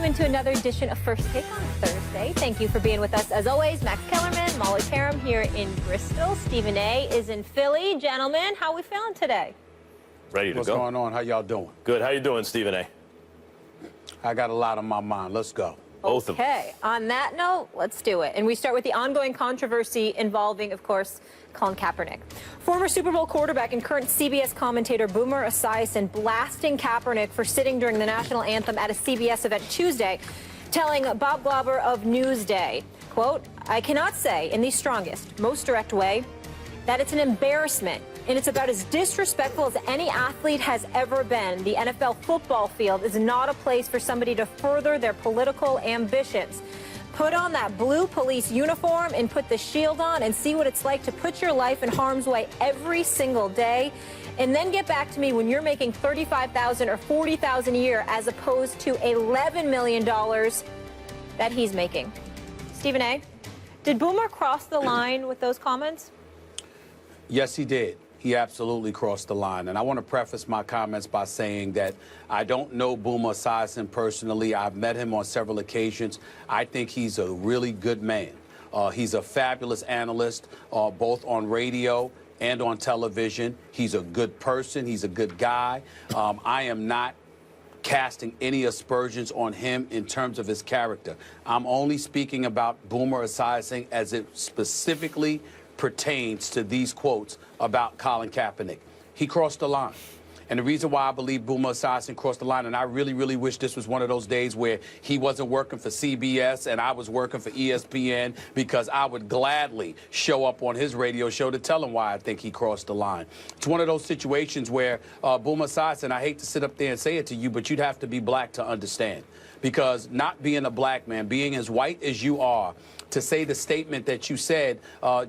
into another edition of First Take on Thursday. Thank you for being with us. As always, Max Kellerman, Molly Karam here in Bristol. Stephen A. is in Philly. Gentlemen, how are we feeling today? Ready to go. What's going on? How y'all doing? Good. How you doing, Stephen A? I got a lot on my mind. Let's go. Both of them. Okay. On that note, let's do it. And we start with the ongoing controversy involving, of course, Colin Kaepernick. Former Super Bowl quarterback and current CBS commentator Boomer Esiason blasting Kaepernick for sitting during the national anthem at a CBS event Tuesday, telling Bob Glauber of Newsday, quote, "I cannot say in the strongest, most direct way that it's an embarrassment, and it's about as disrespectful as any athlete has ever been. The NFL football field is not a place for somebody to further their political ambitions. Put on that blue police uniform and put the shield on and see what it's like to put your life in harm's way every single day. And then get back to me when you're making $35,000 or $40,000 a year as opposed to $11 million that he's making." Stephen A., did Boomer cross the line with those comments? Yes, he did. He absolutely crossed the line. And I want to preface my comments by saying that I don't know Boomer Esiason personally. I've met him on several occasions. I think he's a really good man. He's a fabulous analyst, both on radio and on television. He's a good person. He's a good guy. I am not casting any aspersions on him in terms of his character. I'm only speaking about Boomer Esiason as it specifically pertains to these quotes about Colin Kaepernick. He crossed the line. And the reason why I believe Boomer Esiason crossed the line, and I really, really wish this was one of those days where he wasn't working for CBS and I was working for ESPN, because I would gladly show up on his radio show to tell him why I think he crossed the line. It's one of those situations where Boomer Esiason, I hate to sit up there and say it to you, but you'd have to be black to understand. Because not being a black man, being as white as you are, to say the statement that you said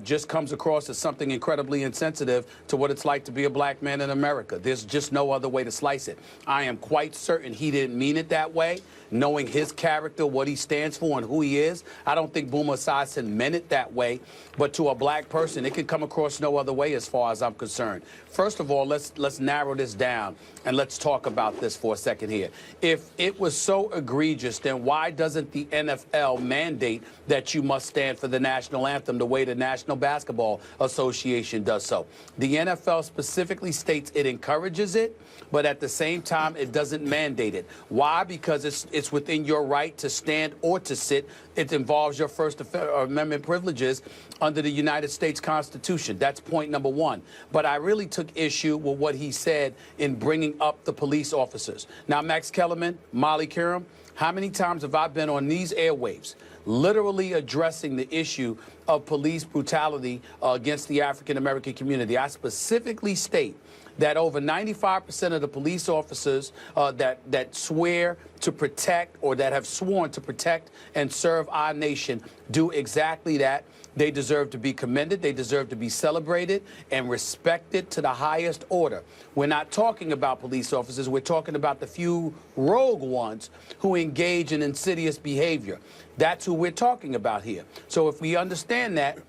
just comes across as something incredibly insensitive to what it's like to be a black man in America. There's just no other way to slice it. I am quite certain he didn't mean it that way. Knowing his character, what he stands for, and who he is, I don't think Boomer Esiason meant it that way. But to a black person, it could come across no other way as far as I'm concerned. First of all, let's narrow this down and let's talk about this for a second here. If it was so egregious, then why doesn't the NFL mandate that you must stand for the national anthem the way the National Basketball Association does so? The NFL specifically states it encourages it, but at the same time, it doesn't mandate it. Why? Because it's within your right to stand or to sit. It involves your First Amendment privileges under the United States Constitution. That's point number one. But I really took issue with what he said in bringing up the police officers. Now, Max Kellerman, Molly Karam, how many times have I been on these airwaves literally addressing the issue of police brutality against the African-American community? I specifically state that over 95% of the police officers that swear to protect, or that have sworn to protect and serve our nation, do exactly that. They deserve to be commended. They deserve to be celebrated and respected to the highest order. We're not talking about police officers. We're talking about the few rogue ones who engage in insidious behavior. That's who we're talking about here. So if we understand that,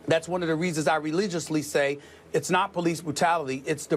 that's one of the reasons I religiously say it's not police brutality, it's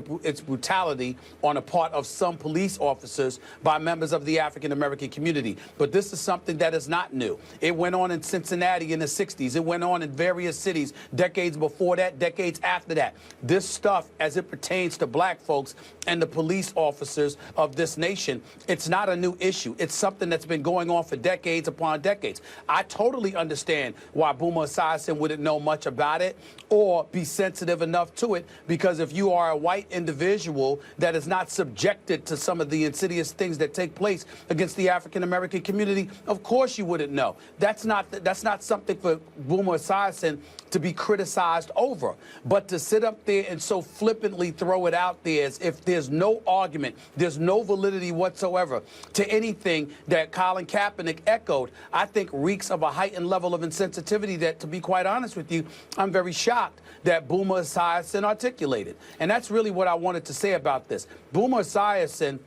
brutality on a part of some police officers by members of the African-American community. But this is something that is not new. It went on in Cincinnati in the 60s. It went on in various cities decades before that, decades after that. This stuff, as it pertains to black folks and the police officers of this nation, it's not a new issue. It's something that's been going on for decades upon decades. I totally understand why Boomer Esiason wouldn't know much about it or be sensitive enough to it, because if you are a white individual that is not subjected to some of the insidious things that take place against the African-American community, of course you wouldn't know. That's not something for Boomer Esiason to be criticized over. But to sit up there and so flippantly throw it out there as if there's no argument, there's no validity whatsoever to anything that Colin Kaepernick echoed, I think reeks of a heightened level of insensitivity that, to be quite honest with you, I'm very shocked that Boomer Esiason articulated. And that's really what I wanted to say about this. Boomer Esiason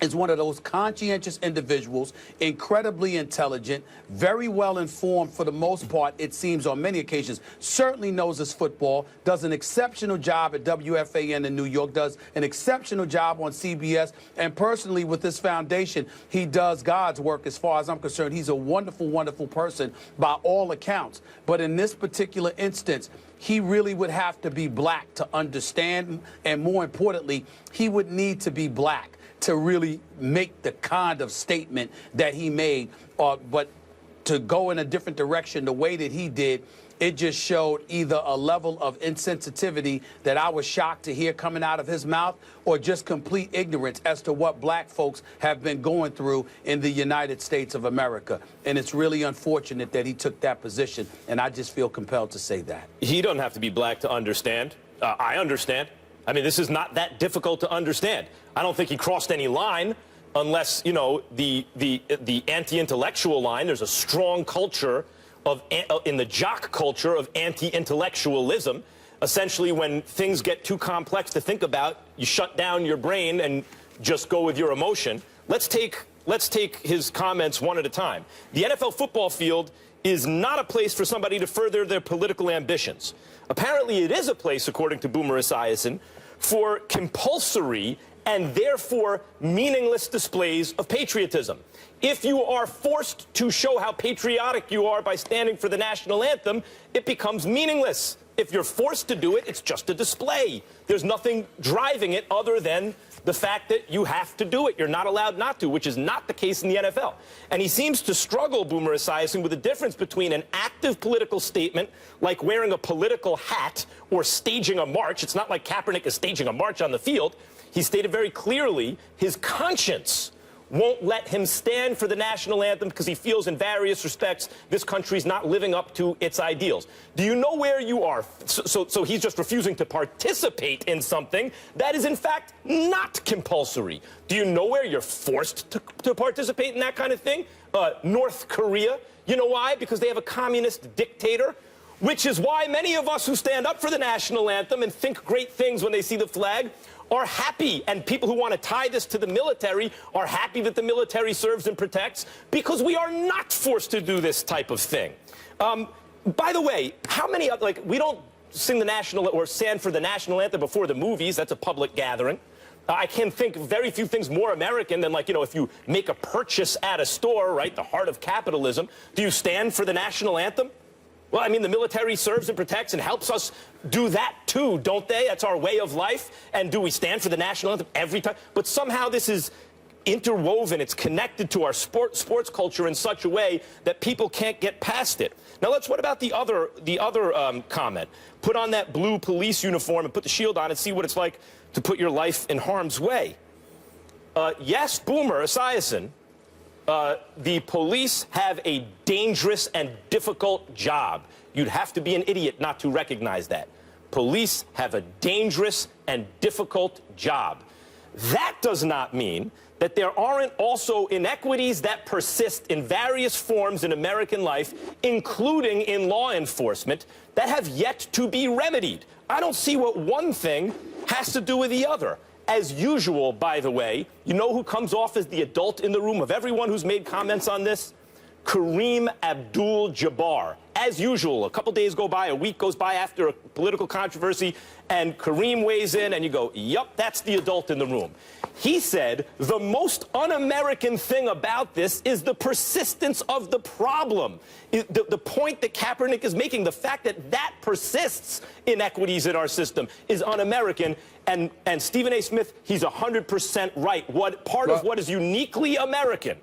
is one of those conscientious individuals, incredibly intelligent, very well informed for the most part, it seems on many occasions, certainly knows his football, does an exceptional job at WFAN in New York, does an exceptional job on CBS, and personally with this foundation, he does God's work as far as I'm concerned. He's a wonderful, wonderful person by all accounts. But in this particular instance, he really would have to be black to understand, and more importantly, he would need to be black to really make the kind of statement that he made, but to go in a different direction the way that he did, it just showed either a level of insensitivity that I was shocked to hear coming out of his mouth, or just complete ignorance as to what black folks have been going through in the United States of America. And it's really unfortunate that he took that position, and I just feel compelled to say that. He don't have to be black to understand. I understand. I mean, this is not that difficult to understand. I don't think he crossed any line unless, you know, the anti-intellectual line. There's a strong culture of, in the jock culture of anti-intellectualism. Essentially, when things get too complex to think about, you shut down your brain and just go with your emotion. Let's take his comments one at a time. The NFL football field is not a place for somebody to further their political ambitions. Apparently, it is a place, according to Boomer Esiason, for compulsory and therefore meaningless displays of patriotism. If you are forced to show how patriotic you are by standing for the national anthem, it becomes meaningless. If you're forced to do it, it's just a display. There's nothing driving it other than the fact that you have to do it. You're not allowed not to, which is not the case in the NFL. And he seems to struggle, Boomer Esiason, with the difference between an active political statement, like wearing a political hat or staging a march. It's not like Kaepernick is staging a march on the field. He stated very clearly his conscience won't let him stand for the national anthem because he feels in various respects this country's not living up to its ideals. Do you know where you are? So he's just refusing to participate in something that is in fact not compulsory. Do you know where you're forced to participate in that kind of thing? North Korea. You know why? Because they have a communist dictator. Which is why many of us who stand up for the national anthem and think great things when they see the flag are happy, and people who want to tie this to the military are happy that the military serves and protects, because we are not forced to do this type of thing. By the way, how many, like, we don't sing the national or stand for the national anthem before the movies. That's a public gathering. I can think of very few things more American than, like, you know, if you make a purchase at a store, right, the heart of capitalism, do you stand for the national anthem? Well, I mean, the military serves and protects and helps us do that, too, don't they? That's our way of life. And do we stand for the national anthem every time? But somehow this is interwoven. It's connected to our sports culture in such a way that people can't get past it. Now, what about the other comment? Put on that blue police uniform and put the shield on and see what it's like to put your life in harm's way. Yes, Boomer Esiason, the police have a dangerous and difficult job. You'd have to be an idiot not to recognize that. Police have a dangerous and difficult job. That does not mean that there aren't also inequities that persist in various forms in American life, including in law enforcement, that have yet to be remedied. I don't see what one thing has to do with the other. As usual, by the way, you know who comes off as the adult in the room of everyone who's made comments on this? Kareem Abdul-Jabbar. As usual, a couple days go by, a week goes by after a political controversy, and Kareem weighs in, and you go, yup, that's the adult in the room. He said the most un-American thing about this is the persistence of the problem. The point that Kaepernick is making, the fact that that persists, inequities in our system, is un-American. And Stephen A. Smith, he's 100% right. Part of what is uniquely American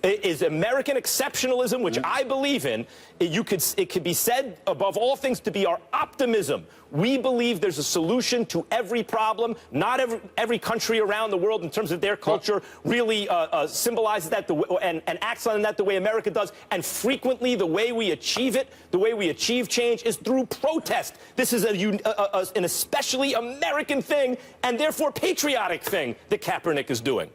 is American exceptionalism, which I believe in. It could be said, above all things, to be our optimism. We believe there's a solution to every problem. Not every country around the world, in terms of their culture, really symbolizes that and acts on that the way America does. And frequently, the way we achieve it, the way we achieve change, is through protest. This is an especially American thing, and therefore patriotic thing that Kaepernick is doing.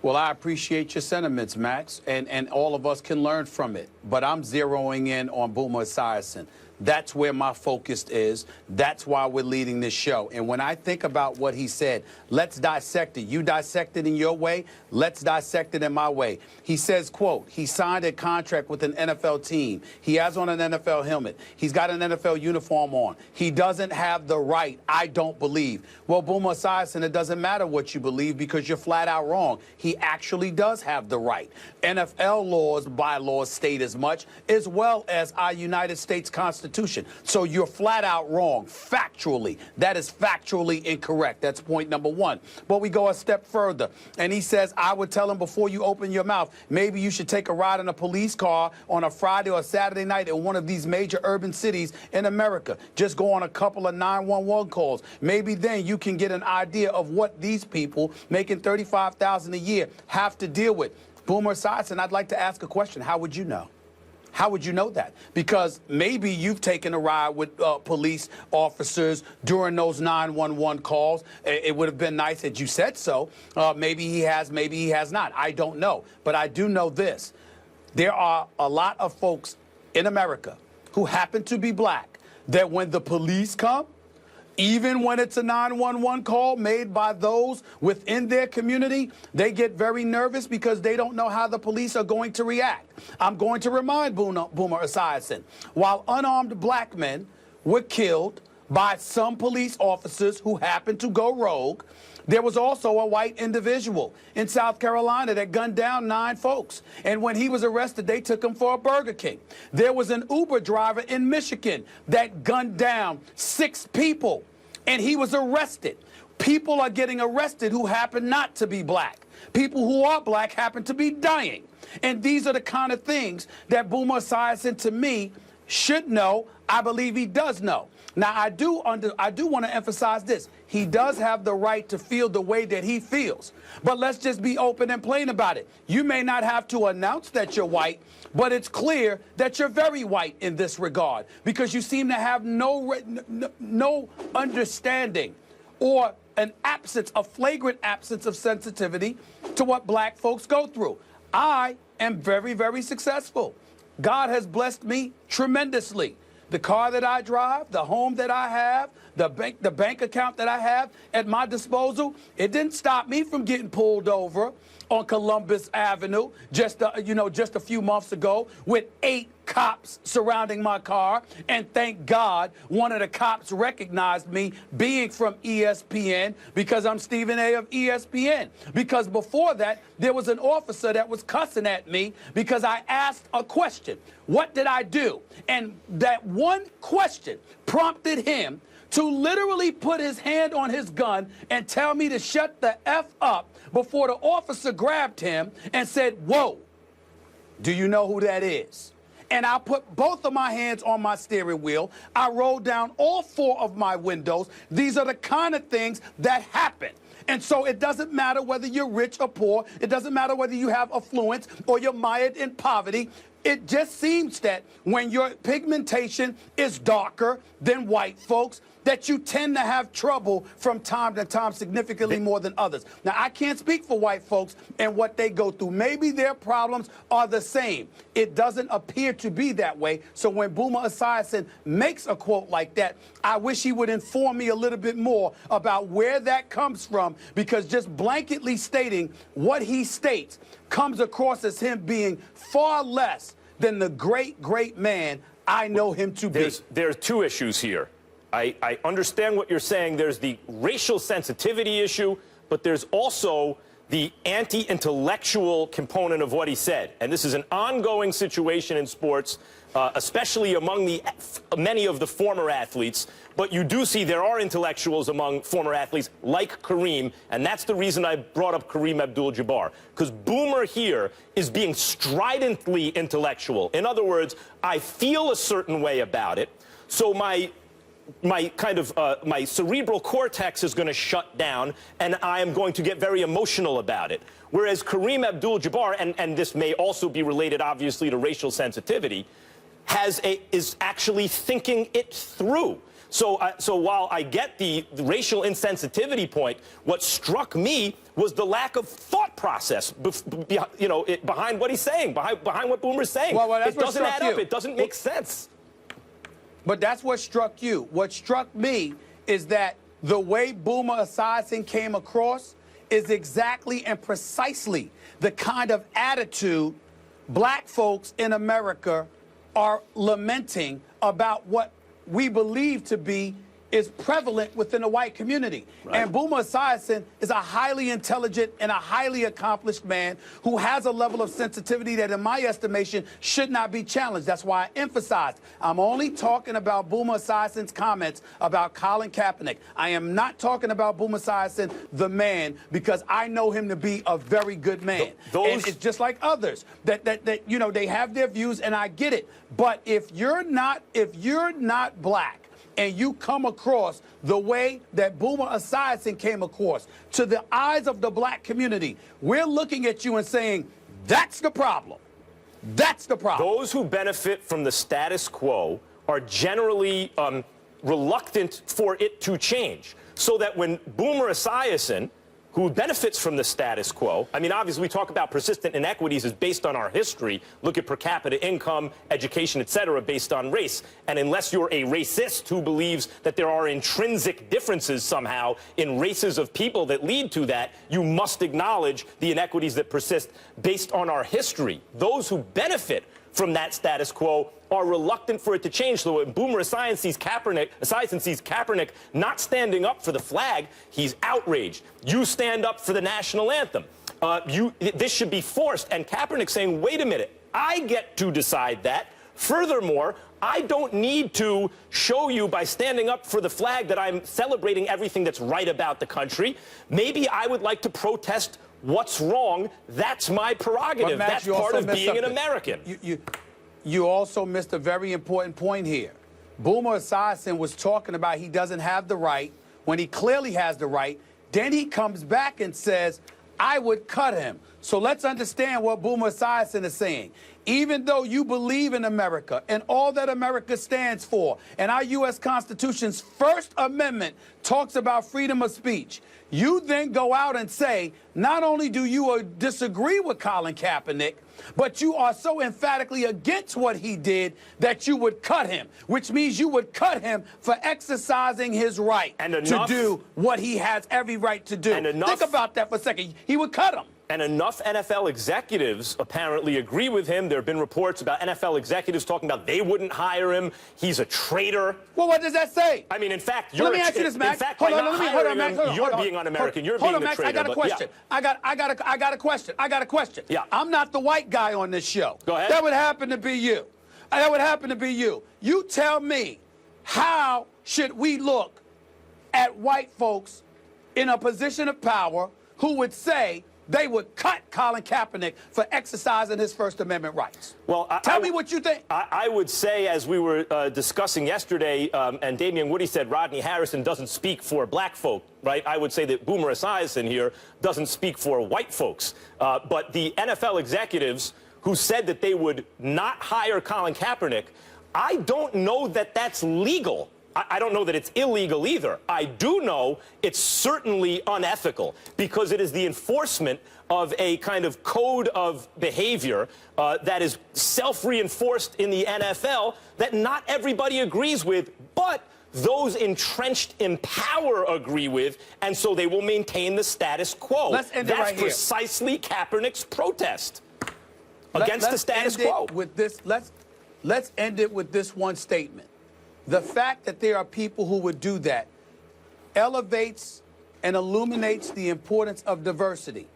Well, I appreciate your sentiments, Max, and all of us can learn from it. But I'm zeroing in on Boomer Esiason. That's where my focus is. That's why we're leading this show. And when I think about what he said, let's dissect it. You dissect it in your way. Let's dissect it in my way. He says, quote, he signed a contract with an NFL team. He has on an NFL helmet. He's got an NFL uniform on. He doesn't have the right, I don't believe. Well, Boomer Esiason, it doesn't matter what you believe because you're flat out wrong. He actually does have the right. NFL laws, bylaws state as much, as well as our United States Constitution. So you're flat out wrong, factually. That is factually incorrect. That's point number one. But we go a step further. And he says, I would tell him before you open your mouth, maybe you should take a ride in a police car on a Friday or Saturday night in one of these major urban cities in America. Just go on a couple of 911 calls. Maybe then you can get an idea of what these people making $35,000 a year have to deal with. Boomer Esiason, I'd like to ask a question. How would you know? How would you know that? Because maybe you've taken a ride with police officers during those 911 calls. It would have been nice that you said so. Maybe he has not. I don't know. But I do know this. There are a lot of folks in America who happen to be black that when the police come, even when it's a 911 call made by those within their community, they get very nervous because they don't know how the police are going to react. I'm going to remind Boomer Esiason, while unarmed black men were killed by some police officers who happened to go rogue, there was also a white individual in South Carolina that gunned down 9 folks. And when he was arrested, they took him for a Burger King. There was an Uber driver in Michigan that gunned down 6 people, and he was arrested. People are getting arrested who happen not to be black. People who are black happen to be dying. And these are the kind of things that Boomer Esiason, to me, should know. I believe he does know. Now, I do want to emphasize this. He does have the right to feel the way that he feels. But let's just be open and plain about it. You may not have to announce that you're white, but it's clear that you're very white in this regard because you seem to have no understanding or a flagrant absence of sensitivity to what black folks go through. I am very, very successful. God has blessed me tremendously. The car that I drive, the home that I have, the bank account that I have at my disposal, it didn't stop me from getting pulled over on Columbus Avenue just a few months ago with 8 cops surrounding my car. And thank God one of the cops recognized me being from ESPN because I'm Stephen A. of ESPN. Because before that, there was an officer that was cussing at me because I asked a question. What did I do? And that one question prompted him to literally put his hand on his gun and tell me to shut the F up before the officer grabbed him and said, whoa, do you know who that is? And I put both of my hands on my steering wheel. I rolled down all 4 of my windows. These are the kind of things that happen. And so it doesn't matter whether you're rich or poor. It doesn't matter whether you have affluence or you're mired in poverty. It just seems that when your pigmentation is darker than white folks, that you tend to have trouble from time to time significantly more than others. Now, I can't speak for white folks and what they go through. Maybe their problems are the same. It doesn't appear to be that way. So when Boomer Esiason makes a quote like that, I wish he would inform me a little bit more about where that comes from, because just blanketly stating what he states comes across as him being far less than the great, great man I know him to be. There's 2 issues here. I understand what you're saying. There's the racial sensitivity issue, but there's also the anti-intellectual component of what he said. And this is an ongoing situation in sports, especially among many of the former athletes. But you do see there are intellectuals among former athletes like Kareem, and that's the reason I brought up Kareem Abdul-Jabbar, because Boomer here is being stridently intellectual. In other words, I feel a certain way about it, so my cerebral cortex is going to shut down, and I am going to get very emotional about it. Whereas Kareem Abdul-Jabbar, and this may also be related, obviously, to racial sensitivity, is actually thinking it through. So while I get the racial insensitivity point, what struck me was the lack of thought process, behind what he's saying, behind what Boomer's saying. Well, it doesn't add up. It doesn't make sense. But that's what struck you. What struck me is that the way Boomer Esiason came across is exactly and precisely the kind of attitude black folks in America are lamenting about what we believe to be is prevalent within the white community. Right. And Boomer Esiason is a highly intelligent and a highly accomplished man who has a level of sensitivity that, in my estimation, should not be challenged. That's why I emphasized I'm only talking about Boomer Esiason's comments about Colin Kaepernick. I am not talking about Boomer Esiason, the man, because I know him to be a very good man. And it's just like others that you know, they have their views, and I get it. But if you're not black, and you come across the way that Boomer Esiason came across to the eyes of the black community, we're looking at you and saying, that's the problem. That's the problem. Those who benefit from the status quo are generally reluctant for it to change. So that when Boomer Esiason, who benefits from the status quo, I mean, obviously we talk about persistent inequities is based on our history. Look at per capita income, education, et cetera, based on race. And unless you're a racist who believes that there are intrinsic differences somehow in races of people that lead to that, you must acknowledge the inequities that persist based on our history. Those who benefit from that status quo are reluctant for it to change. So when Boomer Esiason sees Kaepernick not standing up for the flag, he's outraged. You stand up for the national anthem. This should be forced. And Kaepernick saying, wait a minute, I get to decide that. Furthermore, I don't need to show you by standing up for the flag that I'm celebrating everything that's right about the country. Maybe I would like to protest what's wrong. That's my prerogative. Matt, that's part of being something. An American. You also missed a very important point here. Boomer Esiason was talking about he doesn't have the right when he clearly has the right. Then he comes back and says, I would cut him. So let's understand what Boomer Esiason is saying. Even though you believe in America and all that America stands for, and our U.S. Constitution's First Amendment talks about freedom of speech, you then go out and say, not only do you disagree with Colin Kaepernick, but you are so emphatically against what he did that you would cut him, which means you would cut him for exercising his right to do what he has every right to do. Think about that for a second. He would cut him. And enough NFL executives apparently agree with him. There have been reports about NFL executives talking about they wouldn't hire him. He's a traitor. Well, what does that say? I mean, in fact, let me ask you this, Max. In fact, you're being un-American. You're being the traitor. I got a question. Yeah. I got a question. Yeah. I'm not the white guy on this show. Go ahead. That would happen to be you. That would happen to be you. You tell me, how should we look at white folks in a position of power who would say they would cut Colin Kaepernick for exercising his First Amendment rights? Well, tell me what you think. I would say, as we were discussing yesterday, and Damian Woody said Rodney Harrison doesn't speak for black folk, right? I would say that Boomer Esiason here doesn't speak for white folks. But the NFL executives who said that they would not hire Colin Kaepernick, I don't know that that's legal. I don't know that it's illegal either. I do know it's certainly unethical because it is the enforcement of a kind of code of behavior that is self-reinforced in the NFL that not everybody agrees with, but those entrenched in power agree with, and so they will maintain the status quo. Let's end it That's right here. precisely Kaepernick's protest against the status quo. Let's end it with this one statement. The fact that there are people who would do that elevates and illuminates the importance of diversity.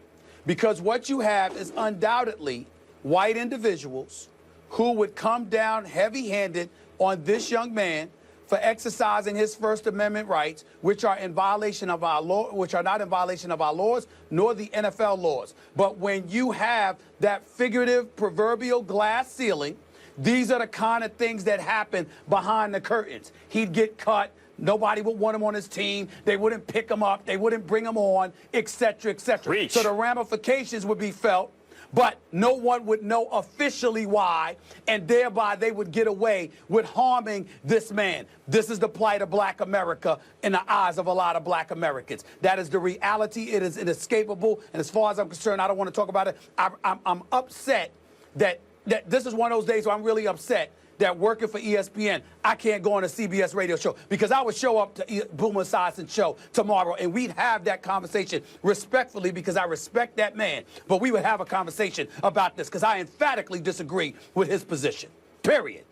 Because what you have is undoubtedly white individuals who would come down heavy-handed on this young man for exercising his First Amendment rights, which are in violation of our law, which are not in violation of our laws, nor the NFL laws. But when you have that figurative proverbial glass ceiling, these are the kind of things that happen behind the curtains. He'd get cut. Nobody would want him on his team. They wouldn't pick him up. They wouldn't bring him on, et cetera, et cetera. So the ramifications would be felt, but no one would know officially why, and thereby they would get away with harming this man. This is the plight of black America in the eyes of a lot of black Americans. That is the reality. It is inescapable. And as far as I'm concerned, I don't want to talk about it. I'm upset that this is one of those days where I'm really upset that working for ESPN, I can't go on a CBS radio show because I would show up to Boomer Esiason's show tomorrow and we'd have that conversation respectfully because I respect that man. But we would have a conversation about this because I emphatically disagree with his position. Period.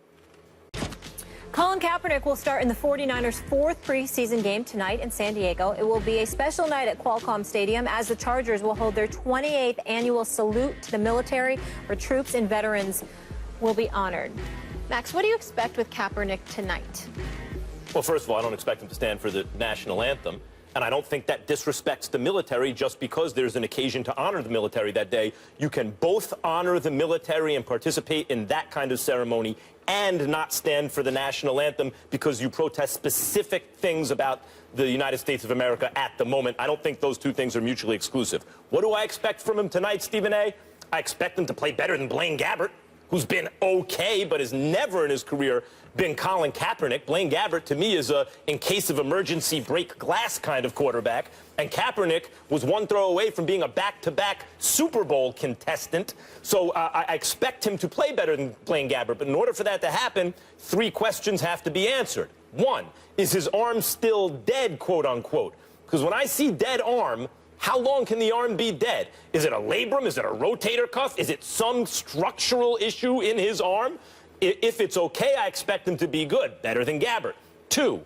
Colin Kaepernick will start in the 49ers' fourth preseason game tonight in San Diego. It will be a special night at Qualcomm Stadium as the Chargers will hold their 28th annual salute to the military, where troops and veterans will be honored. Max, what do you expect with Kaepernick tonight? Well, first of all, I don't expect him to stand for the national anthem. And I don't think that disrespects the military just because there's an occasion to honor the military that day. You can both honor the military and participate in that kind of ceremony and not stand for the national anthem because you protest specific things about the United States of America at the moment. I don't think those two things are mutually exclusive. What do I expect from him tonight, Stephen A? I expect him to play better than Blaine Gabbert, who's been okay but has never in his career been Colin Kaepernick. Blaine Gabbert, to me, is a in case of emergency break glass kind of quarterback. And Kaepernick was one throw away from being a back-to-back Super Bowl contestant. So I expect him to play better than Blaine Gabbert. But in order for that to happen, three questions have to be answered. One, is his arm still dead, quote unquote? Because when I see dead arm, how long can the arm be dead? Is it a labrum? Is it a rotator cuff? Is it some structural issue in his arm? If it's okay, I expect him to be good, better than Gabbert. Two,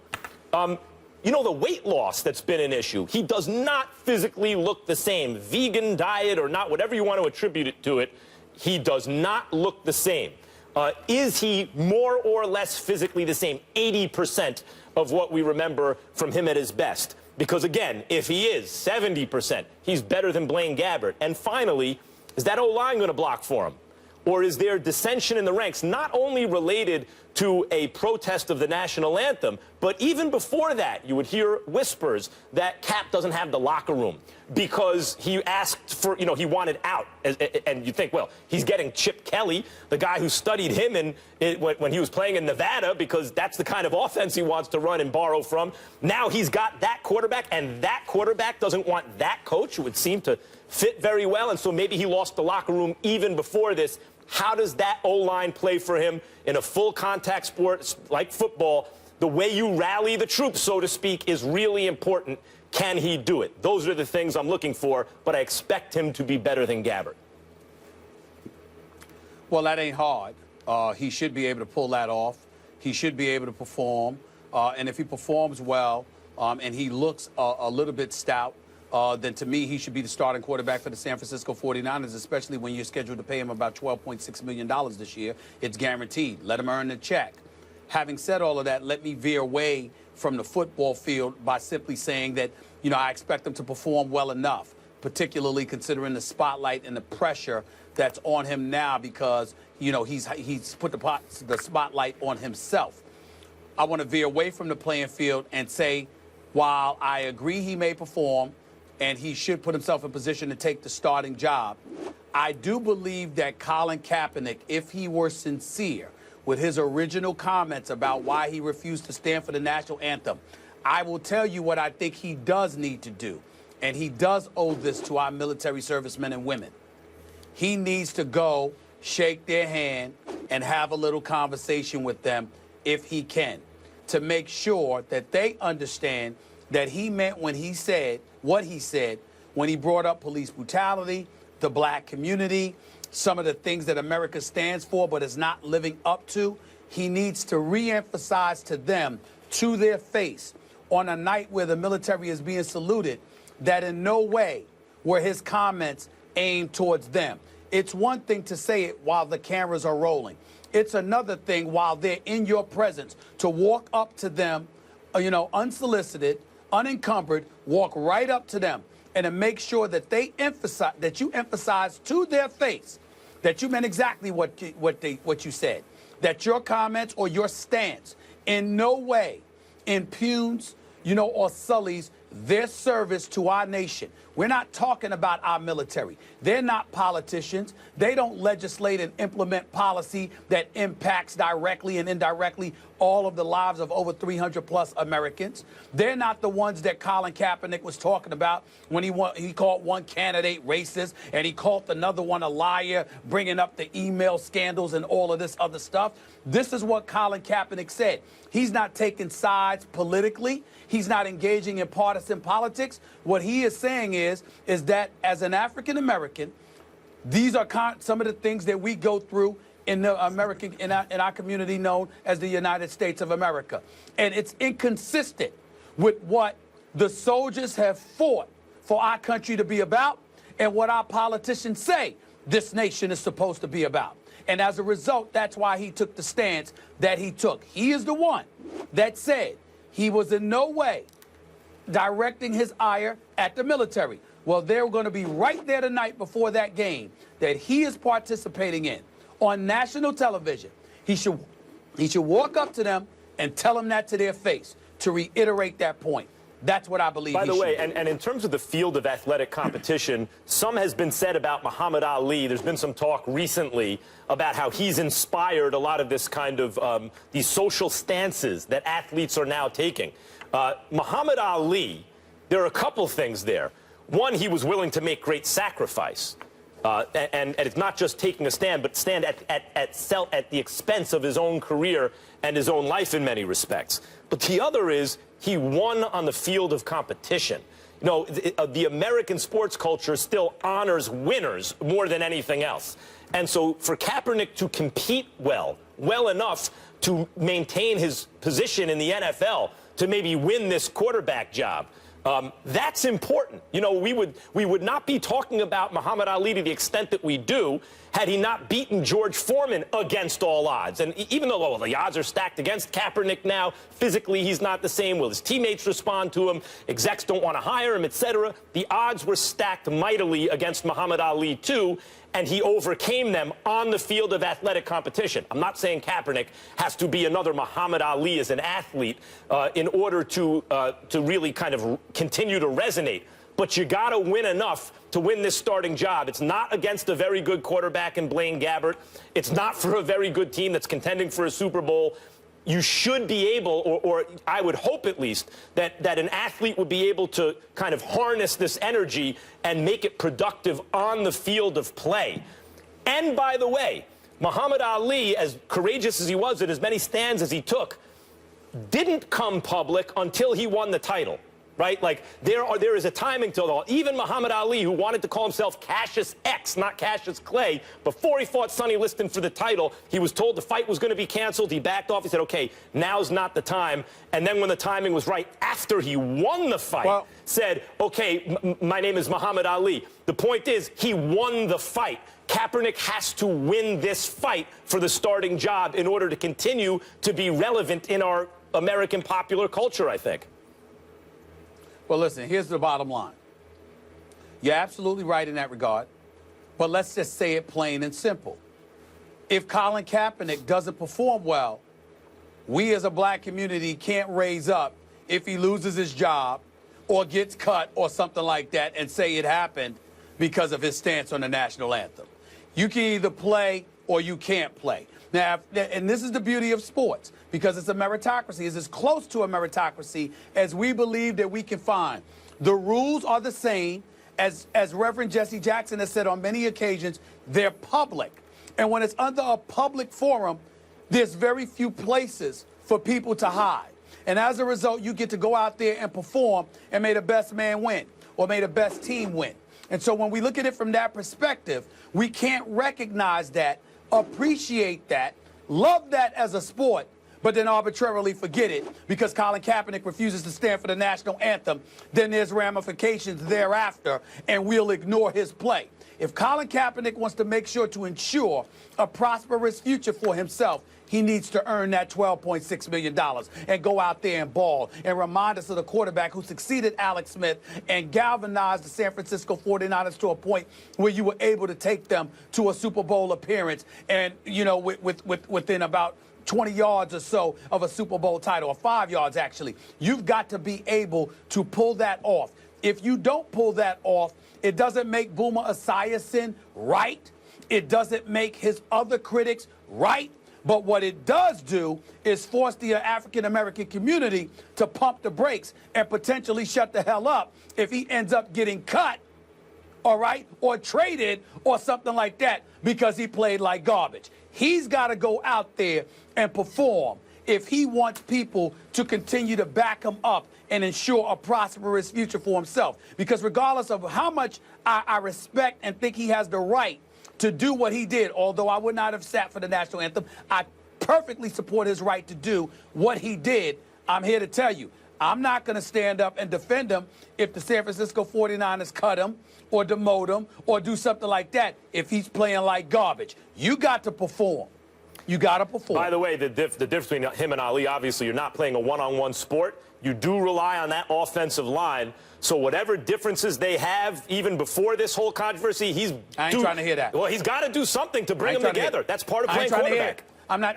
you know, the weight loss that's been an issue. He does not physically look the same. Vegan diet or not, whatever you want to attribute it to it, he does not look the same. Is he more or less physically the same? 80% of what we remember from him at his best. Because, again, if he is 70%, he's better than Blaine Gabbert. And finally, is that O-line going to block for him? Or is there dissension in the ranks, not only related to a protest of the national anthem, but even before that, you would hear whispers that Cap doesn't have the locker room because he asked for, you know, he wanted out. And you think, well, he's getting Chip Kelly, the guy who studied him when he was playing in Nevada, because that's the kind of offense he wants to run and borrow from. Now he's got that quarterback, and that quarterback doesn't want that coach, who would seem to fit very well. And so maybe he lost the locker room even before this. How does that O-line play for him in a full contact sport like football? The way you rally the troops, so to speak, is really important. Can he do it? Those are the things I'm looking for, but I expect him to be better than Gabbert. Well, that ain't hard. He should be able to pull that off. He should be able to perform. And if he performs well and he looks a little bit stout, then to me, he should be the starting quarterback for the San Francisco 49ers, especially when you're scheduled to pay him about $12.6 million this year. It's guaranteed. Let him earn the check. Having said all of that, let me veer away from the football field by simply saying that, you know, I expect him to perform well enough, particularly considering the spotlight and the pressure that's on him now because, you know, he's put the spotlight on himself. I want to veer away from the playing field and say, while I agree he may perform, and he should put himself in position to take the starting job, I do believe that Colin Kaepernick, if he were sincere with his original comments about why he refused to stand for the national anthem, I will tell you what I think he does need to do, and he does owe this to our military servicemen and women. He needs to go, shake their hand, and have a little conversation with them if he can, to make sure that they understand that he meant when he said what he said, when he brought up police brutality, the black community, some of the things that America stands for but is not living up to. He needs to reemphasize to them, to their face, on a night where the military is being saluted, that in no way were his comments aimed towards them. It's one thing to say it while the cameras are rolling. It's another thing while they're in your presence to walk up to them, you know, unsolicited, unencumbered, walk right up to them and to make sure that they emphasize, that you emphasize to their face that you meant exactly what you said, that your comments or your stance in no way impugns, you know, or sullies their service to our nation. We're not talking about our military. They're not politicians. They don't legislate and implement policy that impacts directly and indirectly all of the lives of over 300+ Americans. They're not the ones that Colin Kaepernick was talking about when he called one candidate racist and he called another one a liar, bringing up the email scandals and all of this other stuff. This is what Colin Kaepernick said. He's not taking sides politically. He's not engaging in partisan politics. What he is saying is that as an African American, these are some of the things that we go through in our community known as the United States of America. And it's inconsistent with what the soldiers have fought for our country to be about and what our politicians say this nation is supposed to be about. And as a result, that's why he took the stance that he took. He is the one that said he was in no way directing his ire at the military. Well, they're going to be right there tonight before that game that he is participating in on national television. He should walk up to them and tell them that to their face to reiterate that point. That's what I believe. By the way, and in terms of the field of athletic competition, some has been said about Muhammad Ali. There's been some talk recently about how he's inspired a lot of this kind of these social stances that athletes are now taking. Muhammad Ali, there are a couple things there. One, he was willing to make great sacrifice. And it's not just taking a stand, but stand at the expense of his own career and his own life in many respects. But the other is he won on the field of competition. You know, the American sports culture still honors winners more than anything else. And so for Kaepernick to compete well enough to maintain his position in the NFL, to maybe win this quarterback job, that's important. You know, we would not be talking about Muhammad Ali to the extent that we do had he not beaten George Foreman against all odds. And even though the odds are stacked against Kaepernick now, physically he's not the same. Will his teammates respond to him? Execs don't want to hire him, etc. The odds were stacked mightily against Muhammad Ali too, and he overcame them on the field of athletic competition. I'm not saying Kaepernick has to be another Muhammad Ali as an athlete in order to really kind of continue to resonate. But you got to win enough to win this starting job. It's not against a very good quarterback in Blaine Gabbert. It's not for a very good team that's contending for a Super Bowl. You should be able, or I would hope at least, that an athlete would be able to kind of harness this energy and make it productive on the field of play. And by the way, Muhammad Ali, as courageous as he was and as many stands as he took, didn't come public until he won the title. Right? Like, there is a timing to it all. Even Muhammad Ali, who wanted to call himself Cassius X, not Cassius Clay, before he fought Sonny Liston for the title, he was told the fight was going to be canceled. He backed off. He said, okay, now's not the time. And then when the timing was right, after he won the fight, said, okay, my name is Muhammad Ali. The point is, he won the fight. Kaepernick has to win this fight for the starting job in order to continue to be relevant in our American popular culture, I think. Well, listen, here's the bottom line. You're absolutely right in that regard, but let's just say it plain and simple. If Colin Kaepernick doesn't perform well, we as a black community can't raise up if he loses his job or gets cut or something like that and say it happened because of his stance on the national anthem. You can either play or you can't play. Now, and this is the beauty of sports, because it's a meritocracy. It's as close to a meritocracy as we believe that we can find. The rules are the same, as Reverend Jesse Jackson has said on many occasions, they're public. And when it's under a public forum, there's very few places for people to hide. And as a result, you get to go out there and perform and may the best man win or may the best team win. And so when we look at it from that perspective, we can't recognize that, appreciate that, love that as a sport, but then arbitrarily forget it because Colin Kaepernick refuses to stand for the national anthem. Then there's ramifications thereafter, and we'll ignore his play. If Colin Kaepernick wants to make sure to ensure a prosperous future for himself, he needs to earn that $12.6 million and go out there and ball and remind us of the quarterback who succeeded Alex Smith and galvanized the San Francisco 49ers to a point where you were able to take them to a Super Bowl appearance and, you know, within about 20 yards or so of a Super Bowl title, or 5 yards actually. You've got to be able to pull that off. If you don't pull that off, it doesn't make Boomer Esiason right. It doesn't make his other critics right. But what it does do is force the African-American community to pump the brakes and potentially shut the hell up if he ends up getting cut, all right, or traded or something like that because he played like garbage. He's got to go out there and perform if he wants people to continue to back him up and ensure a prosperous future for himself. Because regardless of how much I respect and think he has the right to do what he did, although I would not have sat for the national anthem, I perfectly support his right to do what he did. I'm here to tell you, I'm not going to stand up and defend him if the San Francisco 49ers cut him or demote him or do something like that if he's playing like garbage. You got to perform. You got to perform. By the way, the difference between him and Ali, obviously, you're not playing a one-on-one sport. You do rely on that offensive line. So whatever differences they have, even before this whole controversy, I ain't trying to hear that. Well, he's got to do something to bring them together. That's part of playing quarterback. I'm not.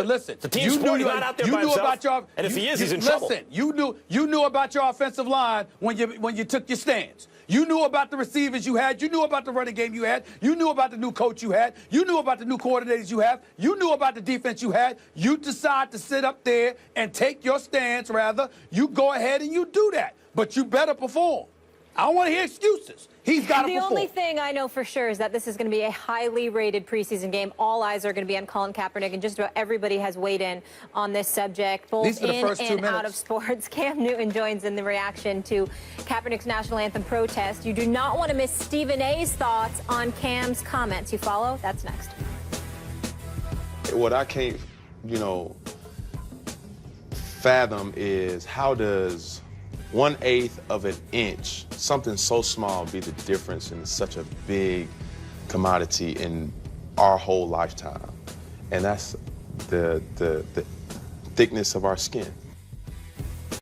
Listen. It's a team sport. He's not out there by himself. And if he is, he's in trouble. Listen, you knew about your offensive line when you took your stance. You knew about the receivers you had. You knew about the running game you had. You knew about the new coach you had. You knew about the new coordinators you have. You knew about the defense you had. You decide to sit up there and take your stance, rather. You go ahead and you do that. But you better perform. I don't want to hear excuses. He's got to perform. The only thing I know for sure is that this is going to be a highly rated preseason game. All eyes are going to be on Colin Kaepernick, and just about everybody has weighed in on this subject, both in and out of sports. Cam Newton joins in the reaction to Kaepernick's national anthem protest. You do not want to miss Stephen A's thoughts on Cam's comments. You follow? That's next. What I can't, fathom is how does 1/8 of an inch, something so small, be the difference in such a big commodity in our whole lifetime? And that's the thickness of our skin.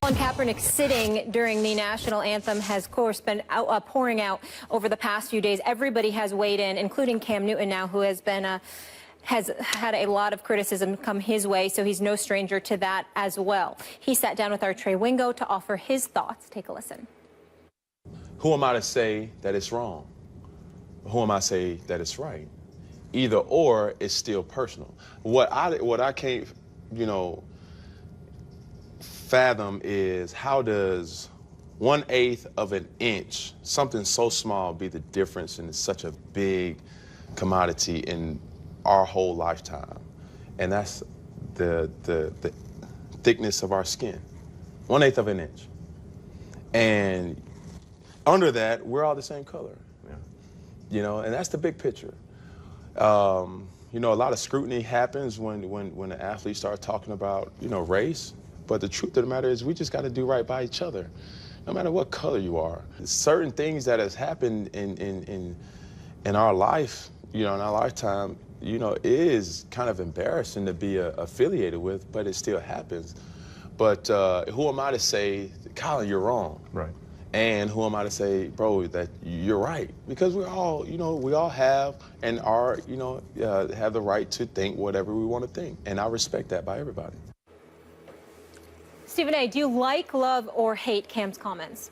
Colin Kaepernick sitting during the national anthem has, of course, been pouring out over the past few days. Everybody has weighed in, including Cam Newton now, who has been has had a lot of criticism come his way, so he's no stranger to that as well. He sat down with our Trey Wingo to offer his thoughts. Take a listen. Who am I to say that it's wrong? Who am I to say that it's right? Either or is still personal. What I can't, fathom is how does 1/8 of an inch, something so small, be the difference in such a big commodity in our whole lifetime? And that's the thickness of our skin. 1/8 of an inch. And under that, we're all the same color. Yeah. And that's the big picture. A lot of scrutiny happens when the athletes start talking about, race. But the truth of the matter is we just got to do right by each other, no matter what color you are. Certain things that has happened in our life, in our lifetime, it is kind of embarrassing to be affiliated with, but it still happens. But who am I to say, Colin, you're wrong? Right. And who am I to say, bro, that you're right? Because we're all, we all have and are, have the right to think whatever we want to think. And I respect that by everybody. Stephen A., do you like, love, or hate Cam's comments?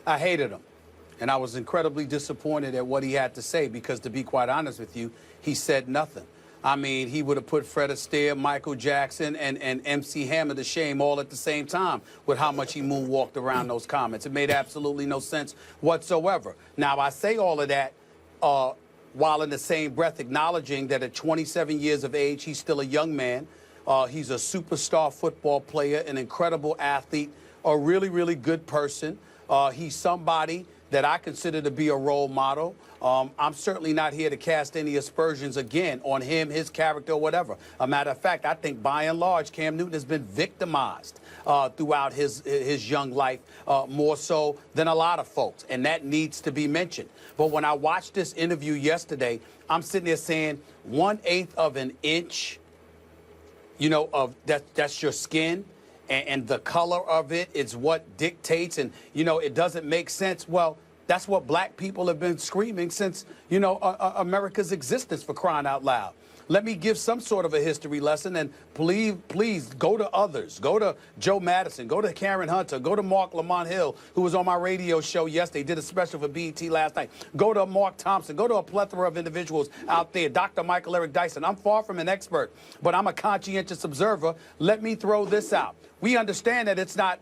I hated him. And I was incredibly disappointed at what he had to say because, to be quite honest with you, he said nothing. I mean, he would have put Fred Astaire, Michael Jackson, and MC Hammer to shame all at the same time with how much he moonwalked around those comments. It made absolutely no sense whatsoever. Now, I say all of that while in the same breath acknowledging that at 27 years of age, he's still a young man. He's a superstar football player, an incredible athlete, a really, really good person. He's somebody that I consider to be a role model. I'm certainly not here to cast any aspersions again on him, his character, or whatever. A matter of fact, I think by and large, Cam Newton has been victimized throughout his young life, more so than a lot of folks, and that needs to be mentioned. But when I watched this interview yesterday, I'm sitting there saying 1/8 of an inch, that's your skin. And the color of it is what dictates, and, it doesn't make sense. Well, that's what black people have been screaming since, America's existence, for crying out loud. let me give some sort of a history lesson, and please go to others. Go to Joe Madison, go to Karen Hunter, go to Mark Lamont Hill, who was on my radio show yesterday, did a special for BET last night. Go to Mark Thompson, go to a plethora of individuals out there, Dr. Michael Eric Dyson. I'm far from an expert, but I'm a conscientious observer. Let me throw this out. We understand that it's not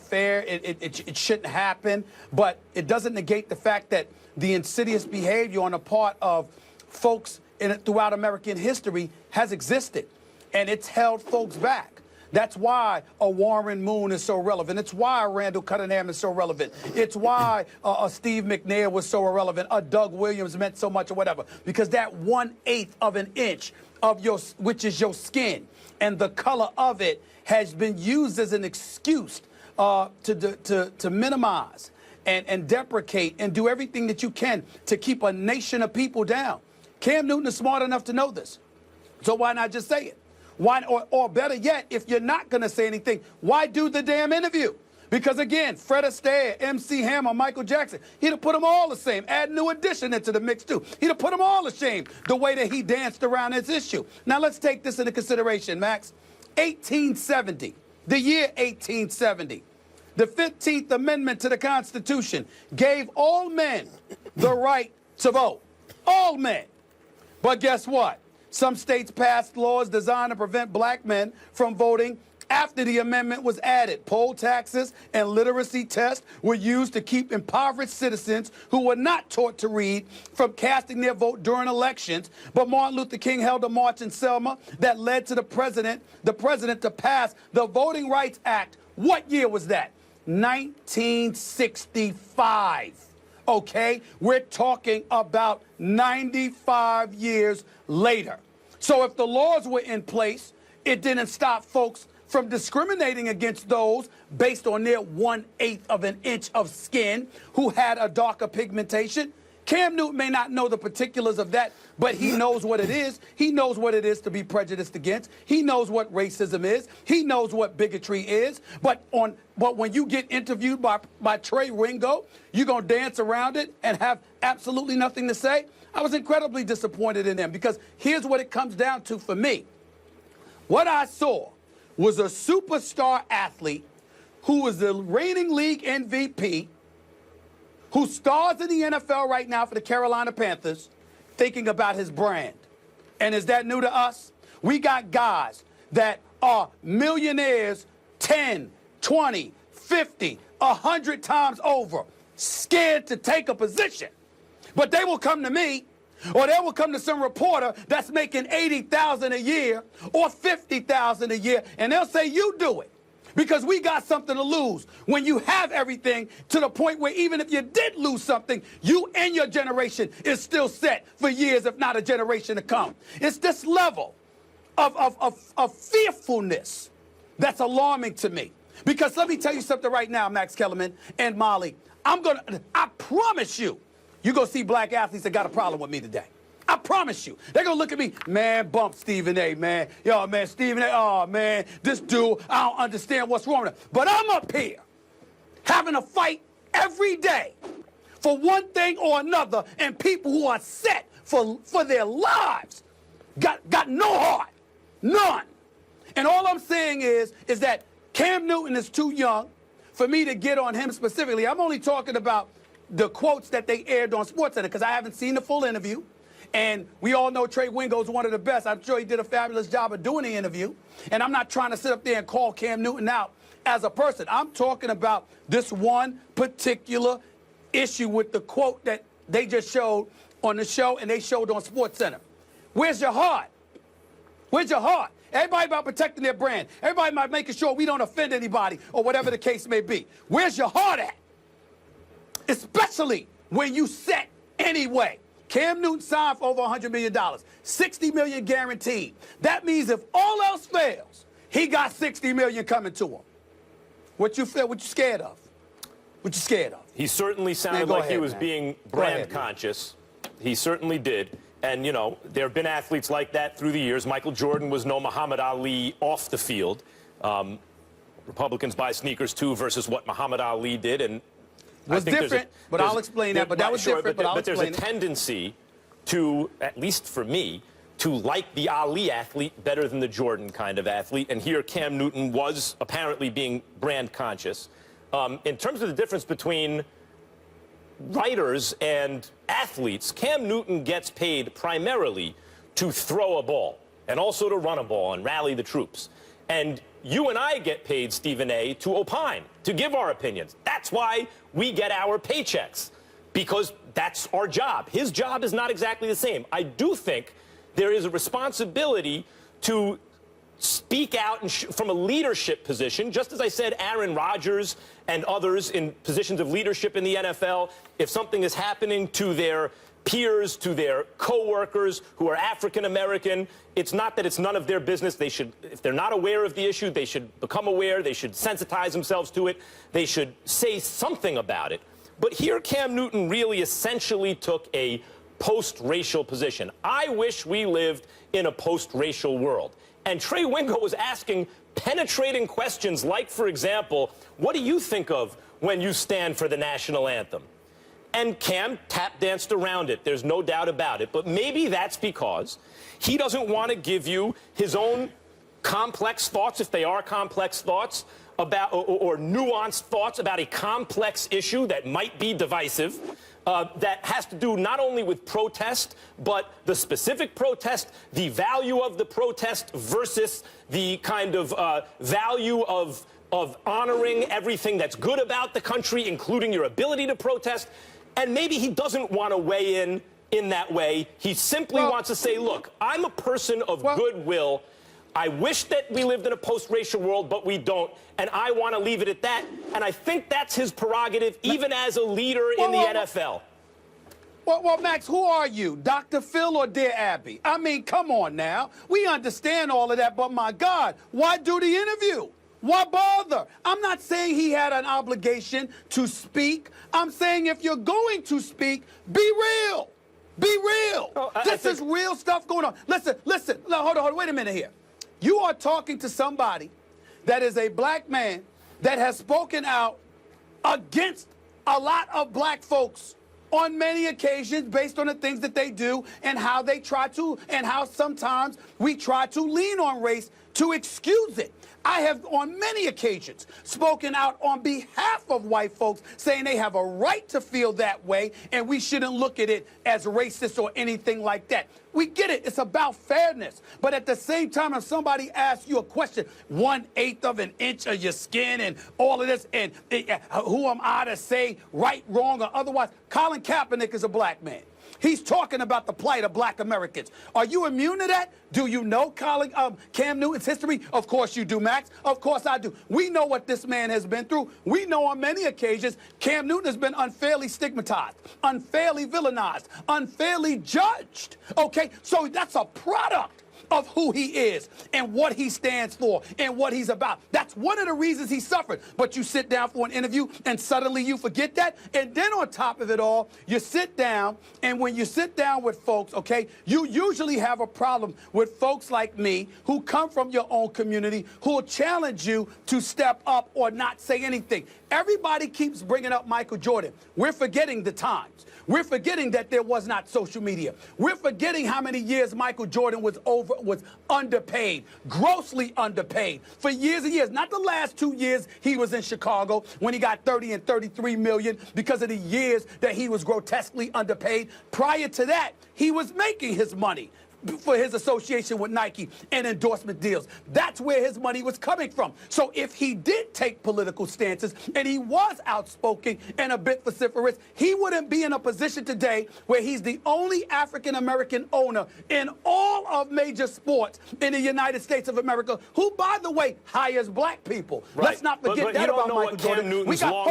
fair, it shouldn't happen, but it doesn't negate the fact that the insidious behavior on the part of folks throughout American history has existed, and it's held folks back. That's why a Warren Moon is so relevant. It's why Randall Cunningham is so relevant. It's why a Steve McNair was so irrelevant, a Doug Williams meant so much or whatever, because that 1/8 of an inch of which is your skin, and the color of it has been used as an excuse to minimize and deprecate and do everything that you can to keep a nation of people down. Cam Newton is smart enough to know this. So why not just say it? Why, or better yet, if you're not going to say anything, why do the damn interview? Because again, Fred Astaire, MC Hammer, Michael Jackson, he'd have put them all the same. Add New Edition into the mix too. He'd have put them all to shame the way that he danced around this issue. Now let's take this into consideration, Max. 1870, the year 1870. The 15th Amendment to the Constitution gave all men the right to vote. All men. But guess what? Some states passed laws designed to prevent black men from voting after the amendment was added. Poll taxes and literacy tests were used to keep impoverished citizens who were not taught to read from casting their vote during elections. But Martin Luther King held a march in Selma that led to the president to pass the Voting Rights Act. What year was that? 1965. Okay? We're talking about 95 years later. So if the laws were in place, it didn't stop folks from discriminating against those based on their 1/8 of an inch of skin who had a darker pigmentation. Cam Newton may not know the particulars of that, but he knows what it is. He knows what it is to be prejudiced against. He knows what racism is. He knows what bigotry is. But when you get interviewed by Trey Wingo, you're going to dance around it and have absolutely nothing to say? I was incredibly disappointed in him, because here's what it comes down to for me. What I saw was a superstar athlete who was the reigning league MVP, who stars in the NFL right now for the Carolina Panthers, thinking about his brand. And is that new to us? We got guys that are millionaires 10, 20, 50, 100 times over, scared to take a position. But they will come to me, or they will come to some reporter that's making $80,000 a year or $50,000 a year, and they'll say, you do it. Because we got something to lose. When you have everything, to the point where even if you did lose something, you and your generation is still set for years, if not a generation to come. It's this level of fearfulness that's alarming to me. Because let me tell you something right now, Max Kellerman and Molly. I promise you, you're going to see black athletes that got a problem with me today. I promise you. They're going to look at me, man, bump Stephen A, man. Yo, man, Stephen A, oh, man, this dude, I don't understand what's wrong with him. But I'm up here having a fight every day for one thing or another, and people who are set for their lives got no heart, none. And all I'm saying is that Cam Newton is too young for me to get on him specifically. I'm only talking about the quotes that they aired on SportsCenter, because I haven't seen the full interview. And we all know Trey Wingo is one of the best. I'm sure he did a fabulous job of doing the interview. And I'm not trying to sit up there and call Cam Newton out as a person. I'm talking about this one particular issue with the quote that they just showed on the show and they showed on SportsCenter. Where's your heart? Where's your heart? Everybody about protecting their brand. Everybody about making sure we don't offend anybody or whatever the case may be. Where's your heart at? Especially when you set anyway. Cam Newton signed for over $100 million, $60 million guaranteed. That means if all else fails, he got $60 million coming to him. What you feel? What you scared of? What you scared of? He certainly sounded like he was being brand conscious. He certainly did. And, you know, there have been athletes like that through the years. Michael Jordan was no Muhammad Ali off the field. Republicans buy sneakers, too, versus what Muhammad Ali did. And was different, but I'll explain that. But that was different, but I'll explain it. But there's a tendency to, at least for me, to like the Ali athlete better than the Jordan kind of athlete. And here Cam Newton was apparently being brand conscious. In terms of the difference between writers and athletes, Cam Newton gets paid primarily to throw a ball and also to run a ball and rally the troops. And you and I get paid, Stephen A., to opine, to give our opinions. That's why we get our paychecks, because that's our job. His job is not exactly the same. I do think there is a responsibility to speak out and from a leadership position, just as I said, Aaron Rodgers and others in positions of leadership in the NFL, if something is happening to their peers, to their co-workers who are African-American, it's not that it's none of their business. They should, if they're not aware of the issue, they should become aware. They should sensitize themselves to it. They should say something about it. But here Cam Newton really essentially took a post-racial position. I wish we lived in a post-racial world. And Trey Wingo was asking penetrating questions like, for example, what do you think of when you stand for the national anthem? And Cam tap danced around it. There's no doubt about it. But maybe that's because he doesn't want to give you his own complex thoughts, if they are complex thoughts, about or nuanced thoughts about a complex issue that might be divisive, that has to do not only with protest, but the specific protest, the value of the protest versus the kind of value of honoring everything that's good about the country, including your ability to protest. And maybe he doesn't want to weigh in that way. He simply wants to say, look, I'm a person of goodwill. I wish that we lived in a post-racial world, but we don't. And I want to leave it at that. And I think that's his prerogative, even as a leader in the NFL. Well, Max, who are you, Dr. Phil or Dear Abby? I mean, come on now. We understand all of that, but my God, why do the interview? Why bother? I'm not saying he had an obligation to speak. I'm saying if you're going to speak, be real. Be real. Oh, this is real stuff going on. Listen. No, hold on. Wait a minute here. You are talking to somebody that is a black man that has spoken out against a lot of black folks on many occasions based on the things that they do and how they try to, and how sometimes we try to lean on race to excuse it. I have on many occasions spoken out on behalf of white folks saying they have a right to feel that way and we shouldn't look at it as racist or anything like that. We get it. It's about fairness. But at the same time, if somebody asks you a question, 1/8 of an inch of your skin and all of this, and who am I to say right, wrong, or otherwise? Colin Kaepernick is a black man. He's talking about the plight of black Americans. Are you immune to that? Do you know Cam Newton's history? Of course you do, Max. Of course I do. We know what this man has been through. We know on many occasions Cam Newton has been unfairly stigmatized, unfairly villainized, unfairly judged. Okay, so that's a product of who he is and what he stands for and what he's about. That's one of the reasons he suffered. But you sit down for an interview and suddenly you forget that. And then on top of it all, you sit down, and when you sit down with folks, okay, you usually have a problem with folks like me who come from your own community who will challenge you to step up or not say anything. Everybody keeps bringing up Michael Jordan. We're forgetting the times. We're forgetting that there was not social media. We're forgetting how many years Michael Jordan was underpaid, grossly underpaid for years and years. Not the last 2 years he was in Chicago when he got 30 and 33 million because of the years that he was grotesquely underpaid. Prior to that, he was making his money for his association with Nike and endorsement deals. That's where his money was coming from. So if he did take political stances and he was outspoken and a bit vociferous, he wouldn't be in a position today where he's the only African-American owner in all of major sports in the United States of America, who, by the way, hires black people. Right. Let's not forget that about Michael Jordan. We got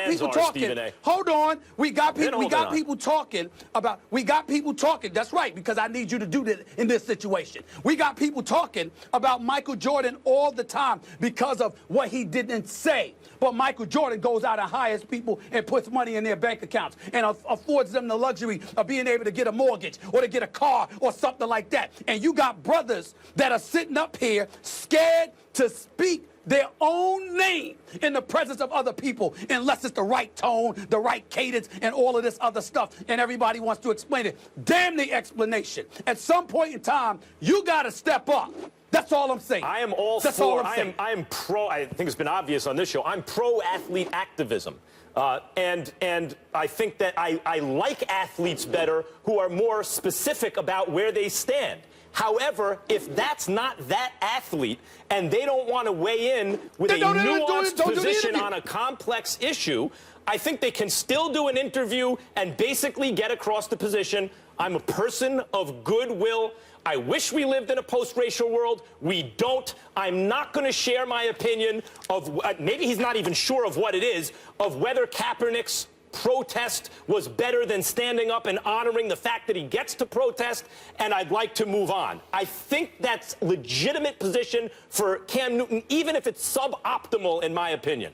people talking. Hold on. We got people talking about. We got people talking. That's right, because I need you to do that in this situation. We got people talking about Michael Jordan all the time because of what he didn't say. But Michael Jordan goes out and hires people and puts money in their bank accounts and affords them the luxury of being able to get a mortgage or to get a car or something like that. And you got brothers that are sitting up here scared to speak their own name in the presence of other people unless it's the right tone, the right cadence, and all of this other stuff, and everybody wants to explain it. Damn the explanation. At some point in time, you got to step up. That's all I'm saying. I am all That's for, all I'm saying. I am pro, I think it's been obvious on this show, I'm pro-athlete activism. And I think that I like athletes better who are more specific about where they stand. However, if that's not that athlete and they don't want to weigh in with a nuanced position on a complex issue, I think they can still do an interview and basically get across the position. I'm a person of goodwill. I wish we lived in a post-racial world. We don't. I'm not going to share my opinion of, maybe he's not even sure of what it is, of whether Kaepernick's protest was better than standing up and honoring the fact that he gets to protest, and I'd like to move on. I think that's a legitimate position for Cam Newton, even if it's suboptimal in my opinion.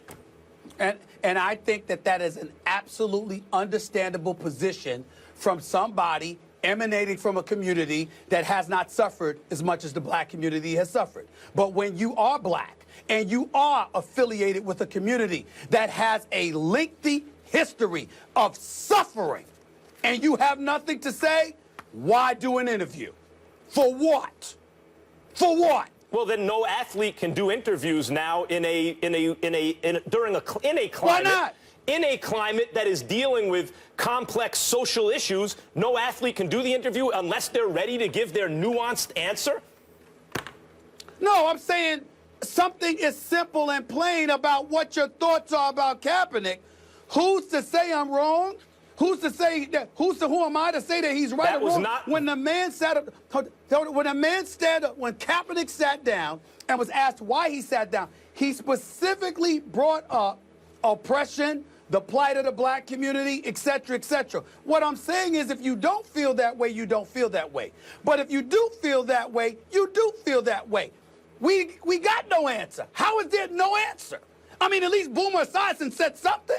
And I think that that is an absolutely understandable position from somebody emanating from a community that has not suffered as much as the black community has suffered. But when you are black and you are affiliated with a community that has a lengthy history of suffering and you have nothing to say, why do an interview? For what? For what? Well, then no athlete can do interviews now in a climate. Why not? In a climate that is dealing with complex social issues, no athlete can do the interview unless they're ready to give their nuanced answer? No, I'm saying something is simple and plain about what your thoughts are about Kaepernick. Who's to say I'm wrong? Who's to say that? Who am I to say that he's right That or was wrong? not. When the man sat up, when Kaepernick sat down and was asked why he sat down, he specifically brought up oppression, the plight of the black community, et cetera, et cetera. What I'm saying is if you don't feel that way, you don't feel that way. But if you do feel that way, you do feel that way. We got no answer. How is there no answer? I mean, at least Boomer Esiason said something.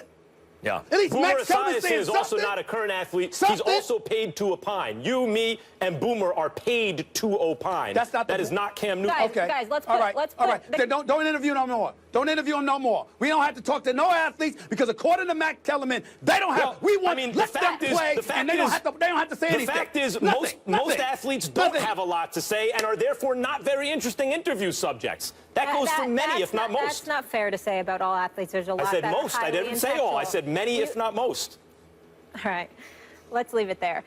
Yeah. At least Boomer Max Kellerman Esiason saying is also something. not a current athlete. Something. He's also paid to opine. You, me, and Boomer are paid to opine. That's not the That is not Cam Newton. Guys, Okay. guys, let's put, all right. let's all put right. Then don't interview no more. Don't interview him no more. We don't have to talk to no athletes because according to Max Kellerman, they don't have. Well, we want I mean, let them play, and they don't have to say anything. The fact is, Nothing. most athletes don't Nothing. have a lot to say and are therefore not very interesting interview subjects. That goes for many, if not most. That's not fair to say about all athletes. There's a lot I said that are most. I highly didn't say all. I intellectual. said many, if not most. All right, let's leave it there.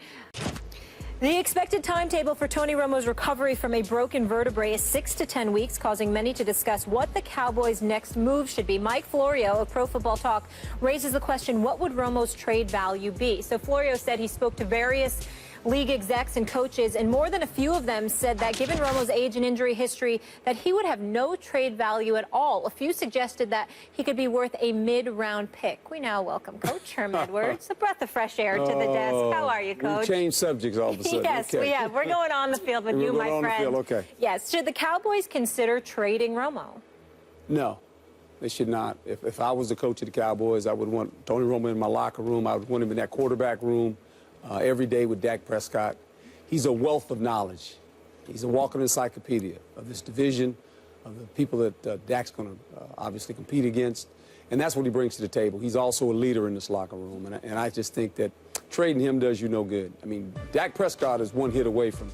The expected timetable for Tony Romo's recovery from a broken vertebrae is 6 to 10 weeks, causing many to discuss what the Cowboys' next move should be. Mike Florio of Pro Football Talk raises the question, what would Romo's trade value be? So Florio said he spoke to various league execs and coaches, and more than a few of them said that given Romo's age and injury history, that he would have no trade value at all. A few suggested that he could be worth a mid-round pick. We now welcome Coach Herm Edwards, a breath of fresh air to the desk. How are you, Coach? We changed subjects all of a sudden. Yes, okay. yeah, we're going on the field with you, my on friend. the field, okay. Yes, should the Cowboys consider trading Romo? No, they should not. If I was the coach of the Cowboys, I would want Tony Romo in my locker room. I would want him in that quarterback room every day with Dak Prescott. He's a wealth of knowledge. He's a walking encyclopedia of this division, of the people that Dak's going to obviously compete against. And that's what he brings to the table. He's also a leader in this locker room. And I just think that trading him does you no good. I mean, Dak Prescott is one hit away from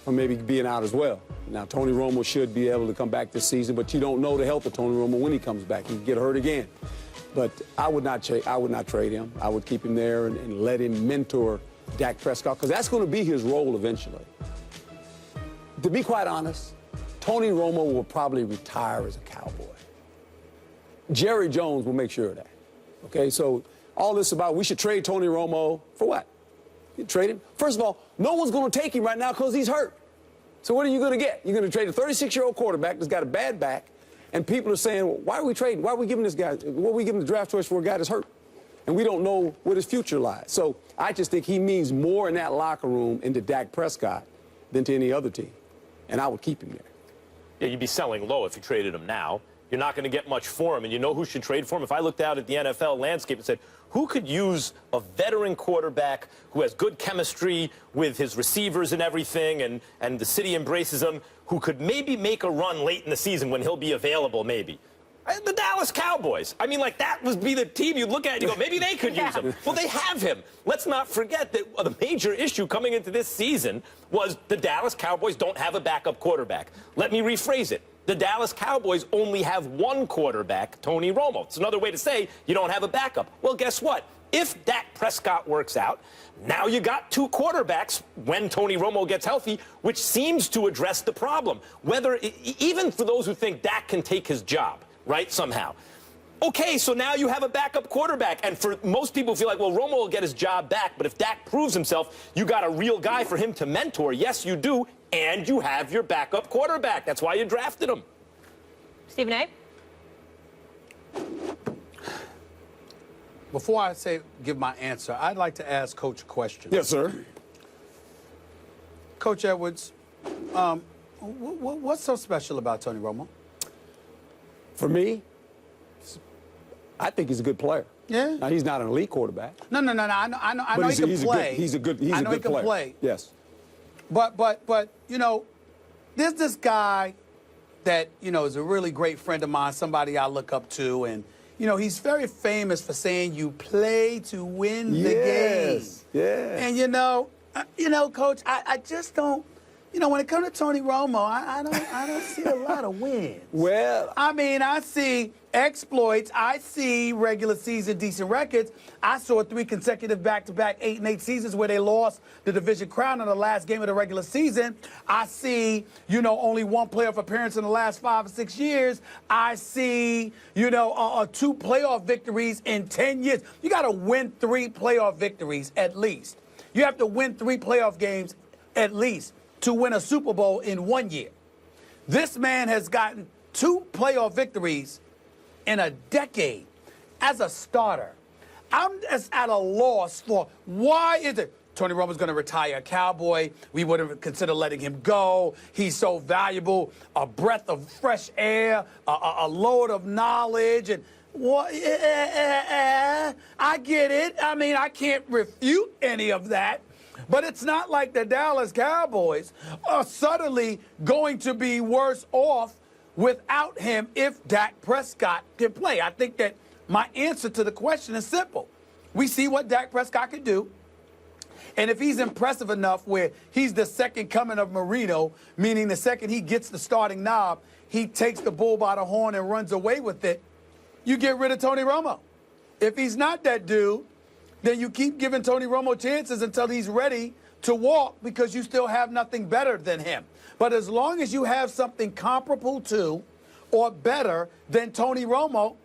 maybe being out as well. Now, Tony Romo should be able to come back this season, but you don't know the health of Tony Romo when he comes back. He can get hurt again. But I would not trade him. I would keep him there and let him mentor Dak Prescott, because that's going to be his role eventually. To be quite honest, Tony Romo will probably retire as a Cowboy. Jerry Jones will make sure of that. Okay, so all this about we should trade Tony Romo for what? You trade him? First of all, no one's going to take him right now because he's hurt. So what are you going to get? You're going to trade a 36-year-old quarterback that's got a bad back, and people are saying, well, why are we trading? Why are we giving this guy? Why are we giving the draft choice for a guy that's hurt? And we don't know what his future lies. So I just think he means more in that locker room into Dak Prescott than to any other team. And I would keep him there. Yeah, you'd be selling low if you traded him now. you're not going to get much for him. And you know who should trade for him? If I looked out at the NFL landscape and said, who could use a veteran quarterback who has good chemistry with his receivers and everything, and the city embraces him, who could maybe make a run late in the season when he'll be available, maybe? The Dallas Cowboys. I mean, like, that would be the team you'd look at and you go, maybe they could use him. Well, they have him. Let's not forget that the major issue coming into this season was the Dallas Cowboys don't have a backup quarterback. Let me rephrase it. The Dallas Cowboys only have one quarterback, Tony Romo. It's another way to say you don't have a backup. Well, guess what? If Dak Prescott works out, now you got two quarterbacks when Tony Romo gets healthy, which seems to address the problem. Whether, even for those who think Dak can take his job, right, somehow. Okay, so now you have a backup quarterback. And for most people feel like, well, Romo will get his job back. But if Dak proves himself, you got a real guy for him to mentor. Yes, you do. And you have your backup quarterback. That's why you drafted him. Stephen A. Before I give my answer, I'd like to ask Coach a question. Yes, sir. Coach Edwards, what's so special about Tony Romo? For me, I think he's a good player. Yeah. Now, he's not an elite quarterback. No. I know he can play. He's a good player. I know he can play. Yes. But you know, there's this guy that, you know, is a really great friend of mine, somebody I look up to, and, you know, he's very famous for saying you play to win the game. Yeah. And, you know, Coach, I just don't, you know, when it comes to Tony Romo, I don't see a lot of wins. Well, I mean, I see exploits. I see regular season decent records. I saw 3 consecutive back-to-back 8-8 seasons where they lost the division crown in the last game of the regular season. I see, you know, only 1 playoff appearance in the last 5 or 6 years. I see, you know, 2 playoff victories in 10 years. You got to win 3 playoff victories at least. You have to win 3 playoff games at least to win a Super Bowl in 1 year. This man has gotten 2 playoff victories in a decade as a starter. I'm just at a loss for why is it Tony Romo's going to retire a Cowboy. We wouldn't consider letting him go. He's so valuable, a breath of fresh air, a load of knowledge. And what? I get it. I mean, I can't refute any of that. But it's not like the Dallas Cowboys are suddenly going to be worse off without him if Dak Prescott can play. I think that my answer to the question is simple. We see what Dak Prescott can do. And if he's impressive enough where he's the second coming of Marino, meaning the second he gets the starting knob, he takes the bull by the horn and runs away with it, you get rid of Tony Romo. If he's not that dude, then you keep giving Tony Romo chances until he's ready to walk because you still have nothing better than him. But as long as you have something comparable to or better than Tony Romo,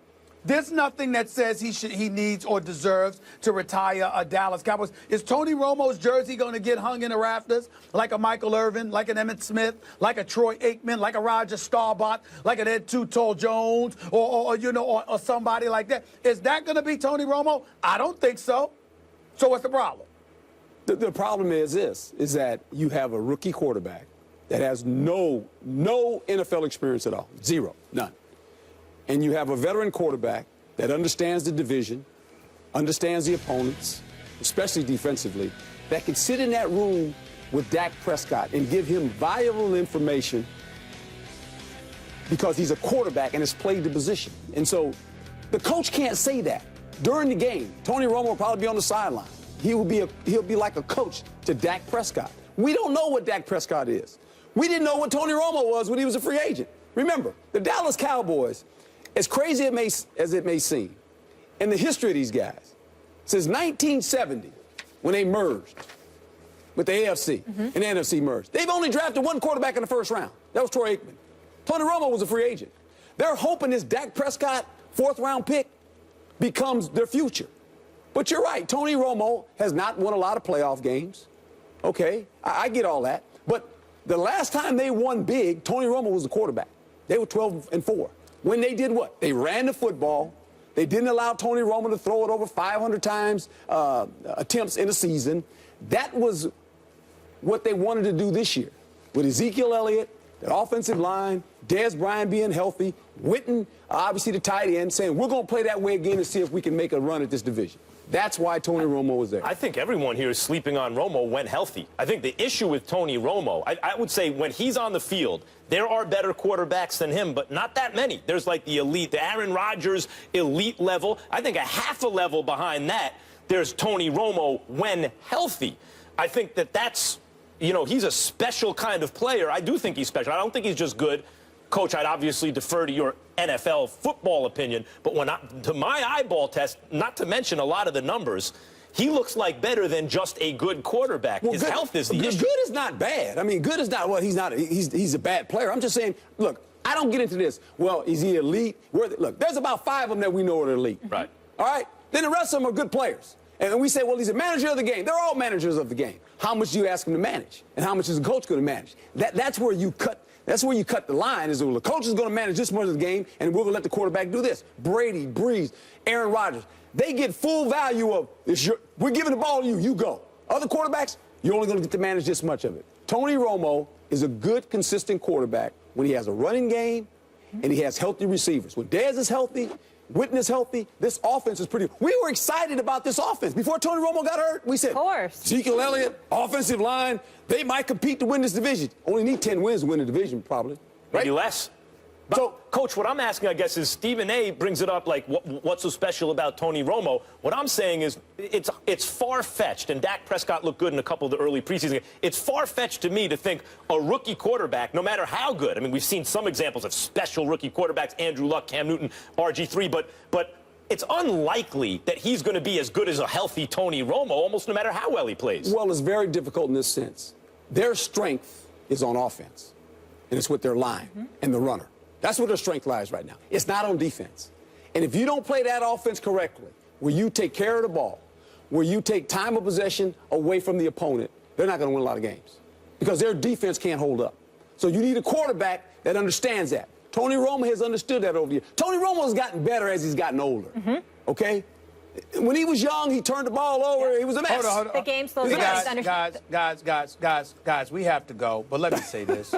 there's nothing that says he needs or deserves to retire a Dallas Cowboys. Is Tony Romo's jersey going to get hung in the rafters like a Michael Irvin, like an Emmitt Smith, like a Troy Aikman, like a Roger Staubach, like an Ed Too Tall Jones, or somebody like that? Is that going to be Tony Romo? I don't think so. So what's the problem? The problem is this, is that you have a rookie quarterback that has no NFL experience at all. Zero. None. And you have a veteran quarterback that understands the division, understands the opponents, especially defensively, that can sit in that room with Dak Prescott and give him valuable information because he's a quarterback and has played the position. And so the coach can't say that. During the game, Tony Romo will probably be on the sideline. He'll be like a coach to Dak Prescott. We don't know what Dak Prescott is. We didn't know what Tony Romo was when he was a free agent. Remember, the Dallas Cowboys, as crazy as it may seem, in the history of these guys, since 1970, when they merged with the AFC and the NFC merged, they've only drafted 1 quarterback in the first round. That was Troy Aikman. Tony Romo was a free agent. They're hoping this Dak Prescott 4th-round pick becomes their future. But you're right, Tony Romo has not won a lot of playoff games. Okay, I get all that. But the last time they won big, Tony Romo was the quarterback. They were 12-4. When they did what? They ran the football. They didn't allow Tony Romo to throw it over 500 times attempts in a season. That was what they wanted to do this year with Ezekiel Elliott that offensive line, Dez Bryant being healthy, Witten, obviously the tight end, saying we're going to play that way again and see if we can make a run at this division. That's why Tony Romo was there. I think everyone here is sleeping on Romo when healthy. I think the issue with Tony Romo, I would say when he's on the field, there are better quarterbacks than him, but not that many. There's like the elite, the Aaron Rodgers elite level. I think a half a level behind that, there's Tony Romo when healthy. I think that's, you know, he's a special kind of player. I do think he's special. I don't think he's just good. Coach, I'd obviously defer to your NFL football opinion, but to my eyeball test, not to mention a lot of the numbers, he looks like better than just a good quarterback. His health is the issue. Good is not bad. I mean, good is not, well, he's a bad player. I'm just saying, look, I don't get into this. Well, is he elite? Look, there's about 5 of them that we know are elite. Right. All right? Then the rest of them are good players. And we say, well, he's a manager of the game. They're all managers of the game. How much do you ask him to manage? And how much is the coach going to manage? That's where you cut. That's where you cut the line, is well, the coach is going to manage this much of the game, and we're going to let the quarterback do this. Brady, Breeze, Aaron Rodgers, they get full value of, we're giving the ball to you, you go. Other quarterbacks, you're only going to get to manage this much of it. Tony Romo is a good, consistent quarterback when he has a running game and he has healthy receivers. When Dez is healthy, Witten is healthy, this offense is pretty. We were excited about this offense. Before Tony Romo got hurt, we said, of course. Ezekiel Elliott, offensive line, they might compete to win this division. Only need 10 wins to win the division, probably. Right? Maybe less. But, so, Coach, what I'm asking, I guess, is Stephen A. brings it up like, what's so special about Tony Romo? What I'm saying is it's far-fetched, and Dak Prescott looked good in a couple of the early preseason games. It's far-fetched to me to think a rookie quarterback, no matter how good, I mean, we've seen some examples of special rookie quarterbacks, Andrew Luck, Cam Newton, RG3, but it's unlikely that he's going to be as good as a healthy Tony Romo, almost no matter how well he plays. Well, it's very difficult in this sense. Their strength is on offense, and it's with their line and the runner. That's where their strength lies right now. It's not on defense. And if you don't play that offense correctly, where you take care of the ball, where you take time of possession away from the opponent, they're not going to win a lot of games because their defense can't hold up. So you need a quarterback that understands that. Tony Romo has understood that over the years. Tony Romo has gotten better as he's gotten older, okay? When he was young, he turned the ball over. He was a mess. Hold on. The game slows down. Guys, we have to go. But let me say this.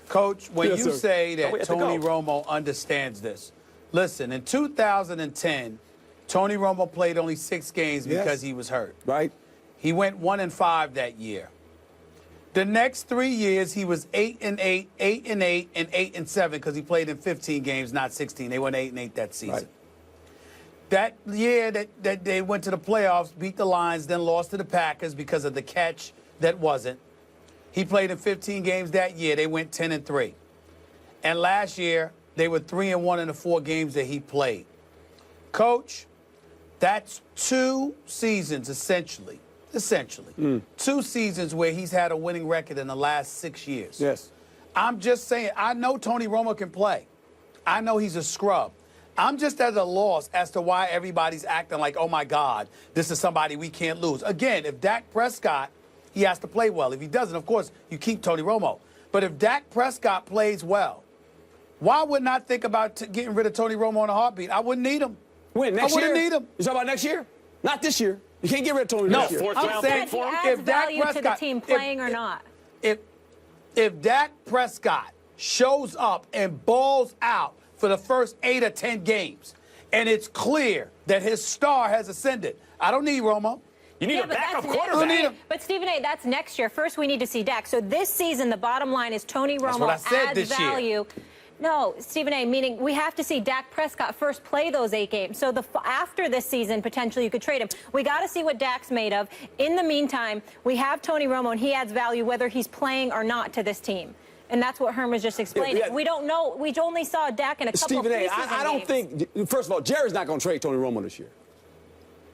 Coach, when you say that Tony Romo understands this, listen, in 2010, Tony Romo played only 6 games because he was hurt. Right. He went 1-5 that year. The next 3 years, he was 8-8, 8-8, and 8-7 because he played in 15 games, not 16. They went 8-8 that season. Right. That year that they went to the playoffs, beat the Lions, then lost to the Packers because of the catch that wasn't. He played in 15 games that year. They went 10-3. And last year, they were 3-1 in the 4 games that he played. Coach, that's 2 seasons, essentially. 2 seasons where he's had a winning record in the last 6 years. Yes. I'm just saying, I know Tony Romo can play. I know he's a scrub. I'm just at a loss as to why everybody's acting like, oh, my God, this is somebody we can't lose. Again, if Dak Prescott, he has to play well. If he doesn't, of course, you keep Tony Romo. But if Dak Prescott plays well, why wouldn't I think about getting rid of Tony Romo in a heartbeat? I wouldn't need him. When, next year? I wouldn't need him. You talking about next year? Not this year. You can't get rid of Tony next year. I'm saying if Dak Prescott to the team playing or not. If Dak Prescott shows up and balls out for the first 8 or 10 games, and it's clear that his star has ascended, I don't need Romo. You need a backup quarterback. But, Stephen A., that's next year. First, we need to see Dak. So this season, the bottom line is Tony Romo adds value. Year. No, Stephen A., meaning we have to see Dak Prescott first play those 8 games. So after this season, potentially you could trade him. We got to see what Dak's made of. In the meantime, we have Tony Romo, and he adds value whether he's playing or not to this team. And that's what Herm was just explaining. We don't know. We only saw Dak in a couple of preseason games. I don't think, first of all, Jerry's not going to trade Tony Romo this year.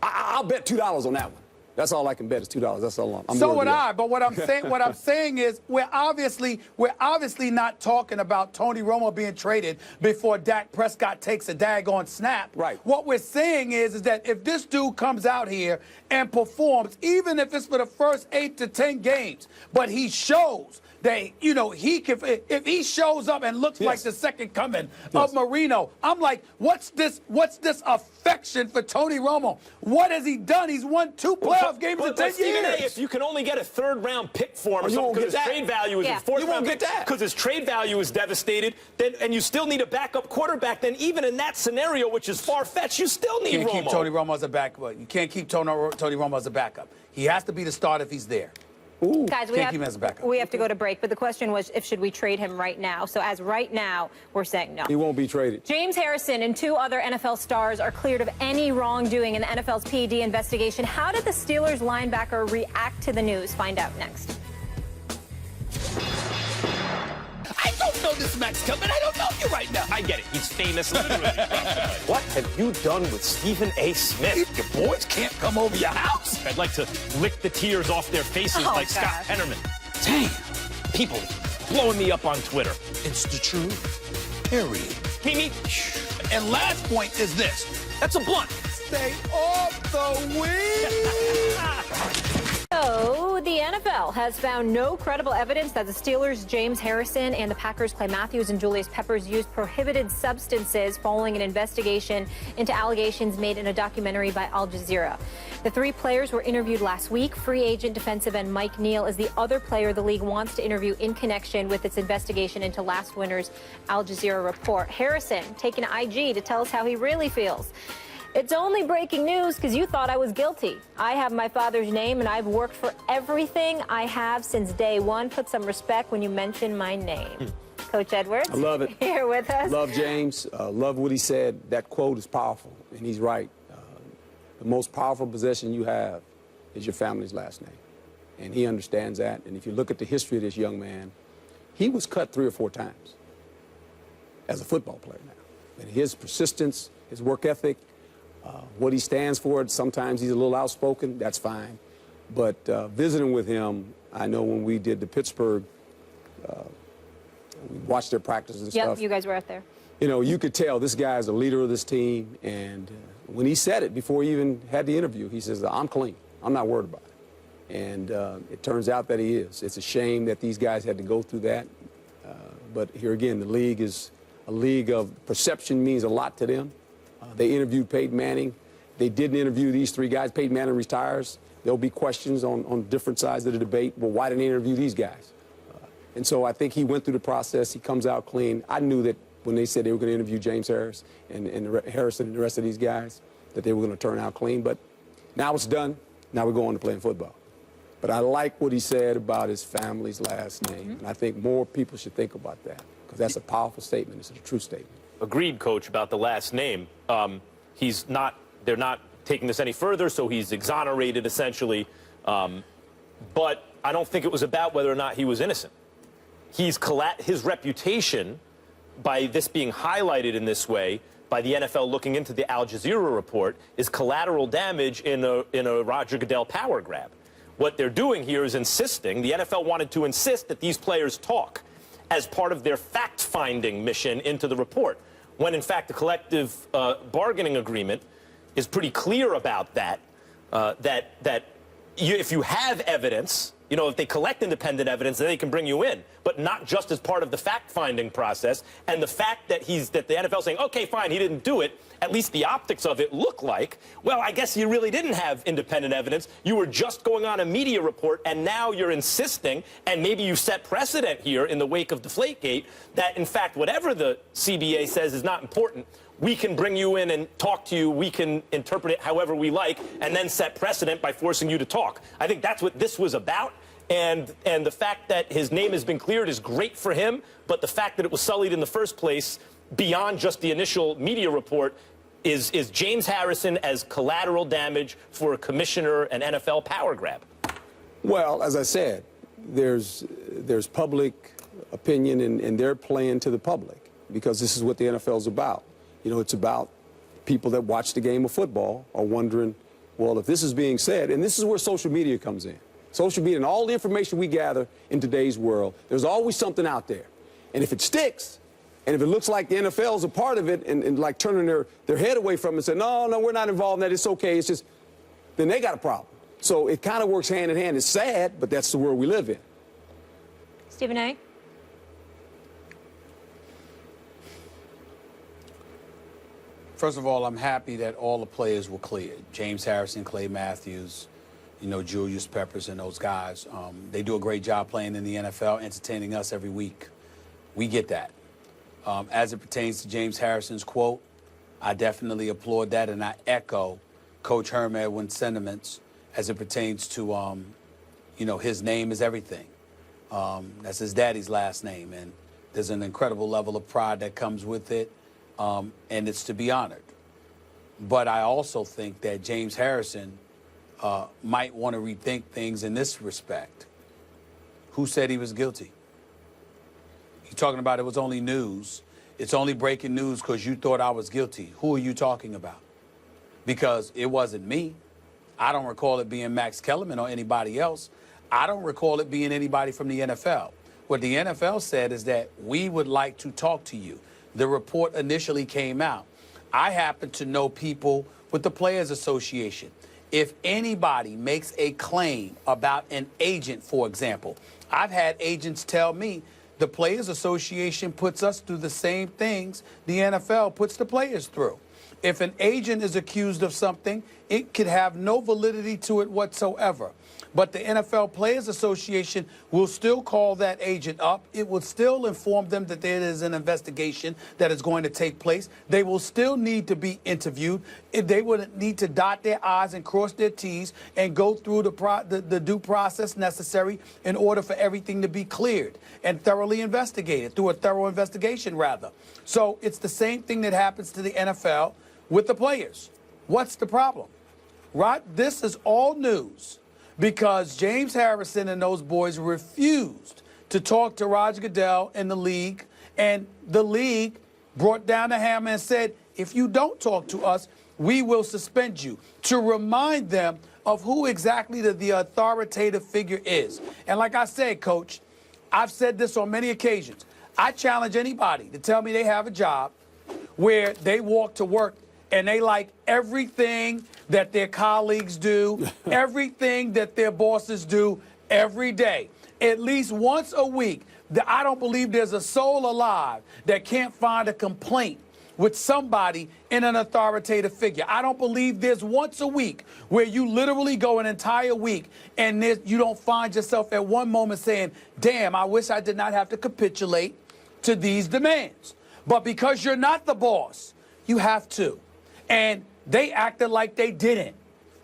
I'll bet $2 on that one. That's all I can bet is $2. That's all I'm. So would I. But what I'm saying is we're obviously not talking about Tony Romo being traded before Dak Prescott takes a daggone snap. Right. What we're saying is that if this dude comes out here and performs, even if it's for the first 8 to 10 games, but he shows that, you know, he can, if he shows up and looks like the second coming of Marino, I'm like, what's this affection for Tony Romo? What has he done? He's won 2 playoff games in 10 years. If you can only get a 3rd-round pick for him or something because his trade value is a 4th-round pick, because his trade value is devastated, then, and you still need a backup quarterback, then even in that scenario, which is far-fetched, you still need Romo. You can't keep Tony Romo as a backup. You can't keep Tony Romo as a backup. He has to be the starter if he's there. Ooh, guys, we have to go to break, but the question was, should we trade him right now? So as right now, we're saying no. He won't be traded. James Harrison and 2 other NFL stars are cleared of any wrongdoing in the NFL's PED investigation. How did the Steelers linebacker react to the news? Find out next. I don't know this Max coming. I don't know you right now. I get it. He's famous, literally. What have you done with Stephen A. Smith? Your boys can't come over your house. I'd like to lick the tears off their faces like Scott Hennerman. Damn. People blowing me up on Twitter. It's the truth. Period. Me. And last point is this. That's a blunt. Stay off the weed. So, the NFL has found no credible evidence that the Steelers' James Harrison and the Packers' Clay Matthews and Julius Peppers used prohibited substances following an investigation into allegations made in a documentary by Al Jazeera. The 3 players were interviewed last week. Free agent defensive end Mike Neal is the other player the league wants to interview in connection with its investigation into last winter's Al Jazeera report. Harrison taking to IG to tell us how he really feels. It's only breaking news because you thought I was guilty. I have my father's name, and I've worked for everything I have since day one. Put some respect when you mention my name. Coach Edwards. I love it. Here with us. Love James. Love what he said. That quote is powerful, and he's right. The most powerful possession you have is your family's last name. And he understands that. And if you look at the history of this young man, he was cut 3 or 4 times as a football player now. And his persistence, his work ethic, what he stands for, sometimes he's a little outspoken, that's fine. But visiting with him, I know when we did the Pittsburgh, we watched their practices and stuff. Yep, you guys were out there. You know, you could tell this guy is a leader of this team. And when he said it, before he even had the interview, he says, I'm clean. I'm not worried about it. And it turns out that he is. It's a shame that these guys had to go through that. But here again, the league is a league of perception, means a lot to them. They interviewed Peyton Manning. They didn't interview these 3 guys. Peyton Manning retires. There'll be questions on different sides of the debate. Well, why didn't they interview these guys? And so I think he went through the process. He comes out clean. I knew that when they said they were going to interview James Harris and Harrison and the rest of these guys, that they were going to turn out clean. But now it's done. Now we're going to playing football. But I like what he said about his family's last name. And I think more people should think about that because that's a powerful statement. It's a true statement. Agreed, Coach, about the last name. They're not taking this any further, so he's exonerated essentially. But I don't think it was about whether or not he was innocent. His reputation, by this being highlighted in this way, by the NFL looking into the Al Jazeera report, is collateral damage in a Roger Goodell power grab. What they're doing here is insisting, the NFL wanted to insist that these players talk as part of their fact-finding mission into the report, when in fact the collective bargaining agreement is pretty clear about that, if you have evidence, you know, if they collect independent evidence, then they can bring you in, but not just as part of the fact-finding process. And the fact that the NFL saying, okay, fine, he didn't do it, at least the optics of it look like, well, I guess you really didn't have independent evidence. You were just going on a media report, and now you're insisting, and maybe you set precedent here in the wake of Deflategate, that in fact, whatever the CBA says is not important. We can bring you in and talk to you. We can interpret it however we like, and then set precedent by forcing you to talk. I think that's what this was about. And the fact that his name has been cleared is great for him, but the fact that it was sullied in the first place, beyond just the initial media report, is James Harrison as collateral damage for a commissioner and NFL power grab. Well, as I said, there's public opinion, and they're playing to the public because this is what the NFL is about. You know, it's about people that watch the game of football are wondering, well, if this is being said, and this is where social media comes in. Social media and all the information we gather in today's world, there's always something out there. And if it sticks, and if it looks like the NFL is a part of it and like turning their head away from it and saying, no, we're not involved in that, it's okay, it's just, then they got a problem. So it kind of works hand in hand. It's sad, but that's the world we live in. Stephen A? First of all, I'm happy that all the players were cleared. James Harrison, Clay Matthews, Julius Peppers and those guys. They do a great job playing in the NFL, entertaining us every week. We get that. As it pertains to James Harrison's quote, I definitely applaud that, and I echo Coach Herm Edwin's sentiments as it pertains to, his name is everything. That's his daddy's last name, and there's an incredible level of pride that comes with it, and it's to be honored. But I also think that James Harrison might want to rethink things in this respect. Who said he was guilty? You're talking about it was only news. It's only breaking news because you thought I was guilty. Who are you talking about? Because it wasn't me. I don't recall it being Max Kellerman or anybody else. I don't recall it being anybody from the NFL. What the NFL said is that we would like to talk to you. The report initially came out. I happen to know people with the Players Association. If anybody makes a claim about an agent, for example, I've had agents tell me the Players Association puts us through the same things the NFL puts the players through. If an agent is accused of something, it could have no validity to it whatsoever. But the NFL Players Association will still call that agent up. It will still inform them that there is an investigation that is going to take place. They will still need to be interviewed. They would need to dot their I's and cross their T's and go through the due process necessary in order for everything to be cleared and thoroughly investigated, through a thorough investigation, rather. So it's the same thing that happens to the NFL with the players. What's the problem? Right? This is all news. Because James Harrison and those boys refused to talk to Roger Goodell and the league, and the league brought down the hammer and said, if you don't talk to us, we will suspend you, to remind them of who exactly the authoritative figure is. And like I said, Coach, I've said this on many occasions. I challenge anybody to tell me they have a job where they walk to work and they like everything that their colleagues do, everything that their bosses do every day. At least once a week, I don't believe there's a soul alive that can't find a complaint with somebody in an authoritative figure. I don't believe there's once a week where you literally go an entire week and you don't find yourself at one moment saying, damn, I wish I did not have to capitulate to these demands. But because you're not the boss, you have to. And they acted like they didn't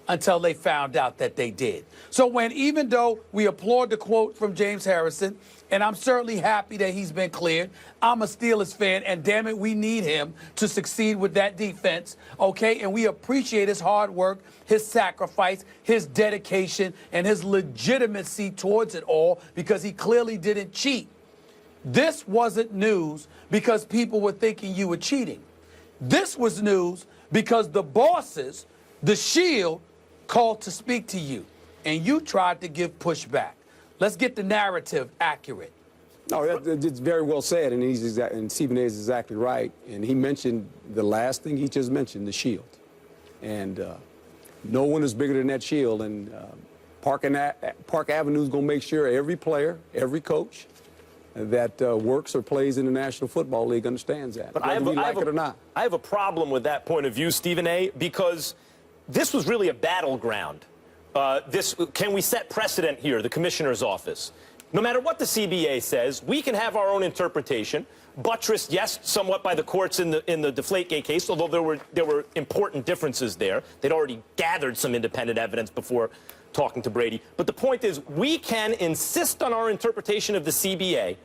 until they found out that they did. So even though we applaud the quote from James Harrison, and I'm certainly happy that he's been cleared, I'm a Steelers fan, and damn it, we need him to succeed with that defense, okay? And we appreciate his hard work, his sacrifice, his dedication, and his legitimacy towards it all, because he clearly didn't cheat. This wasn't news because people were thinking you were cheating. This was news because the bosses, the Shield, called to speak to you, and you tried to give pushback. Let's get the narrative accurate. No, it's very well said, and Stephen A. is exactly right. And he mentioned the last thing he just mentioned, the Shield. And no one is bigger than that Shield. And Park Avenue is going to make sure every player, every coach that works or plays in the National Football League understands that, whether we like it or not. I have a problem with that point of view, Stephen A., because this was really a battleground. Can we set precedent here, the commissioner's office? No matter what the CBA says, we can have our own interpretation, buttressed, yes, somewhat by the courts in the Deflategate case, although there were important differences there. They'd already gathered some independent evidence before talking to Brady. But the point is, we can insist on our interpretation of the CBA,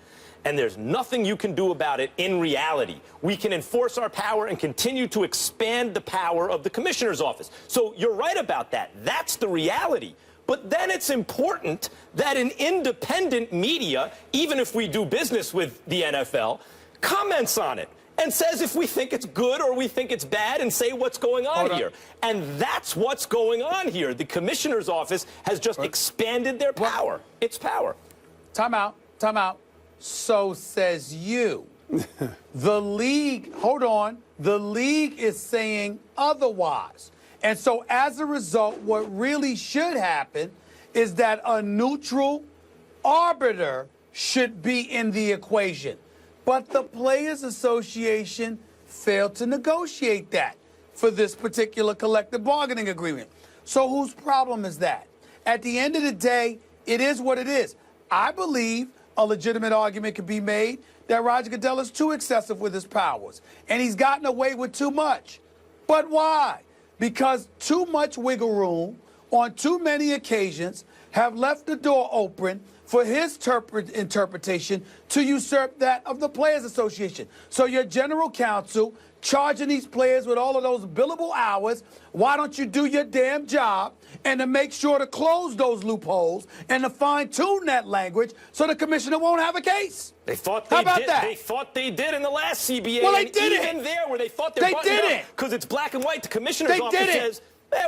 and there's nothing you can do about it in reality. We can enforce our power and continue to expand the power of the commissioner's office. So you're right about that. That's the reality. But then it's important that an independent media, even if we do business with the NFL, comments on it and says if we think it's good or we think it's bad and say what's going on here. And that's what's going on here. The commissioner's office has just expanded their power. Its power. Time out. Time out. So says you. The league, hold on, the league is saying otherwise. And so as a result, what really should happen is that a neutral arbiter should be in the equation. But the Players Association failed to negotiate that for this particular collective bargaining agreement. So whose problem is that? At the end of the day, it is what it is. I believe a legitimate argument could be made that Roger Goodell is too excessive with his powers, and he's gotten away with too much. But why? Because too much wiggle room on too many occasions have left the door open for his interpretation to usurp that of the Players Association. So your general counsel charging these players with all of those billable hours, why don't you do your damn job and to make sure to close those loopholes and to fine-tune that language so the commissioner won't have a case? They thought they How about did. that? They thought they did in the last CBA. Well, they and didn't. even there, where they thought they didn't. because it's black and white. The commissioner's They office didn't. says,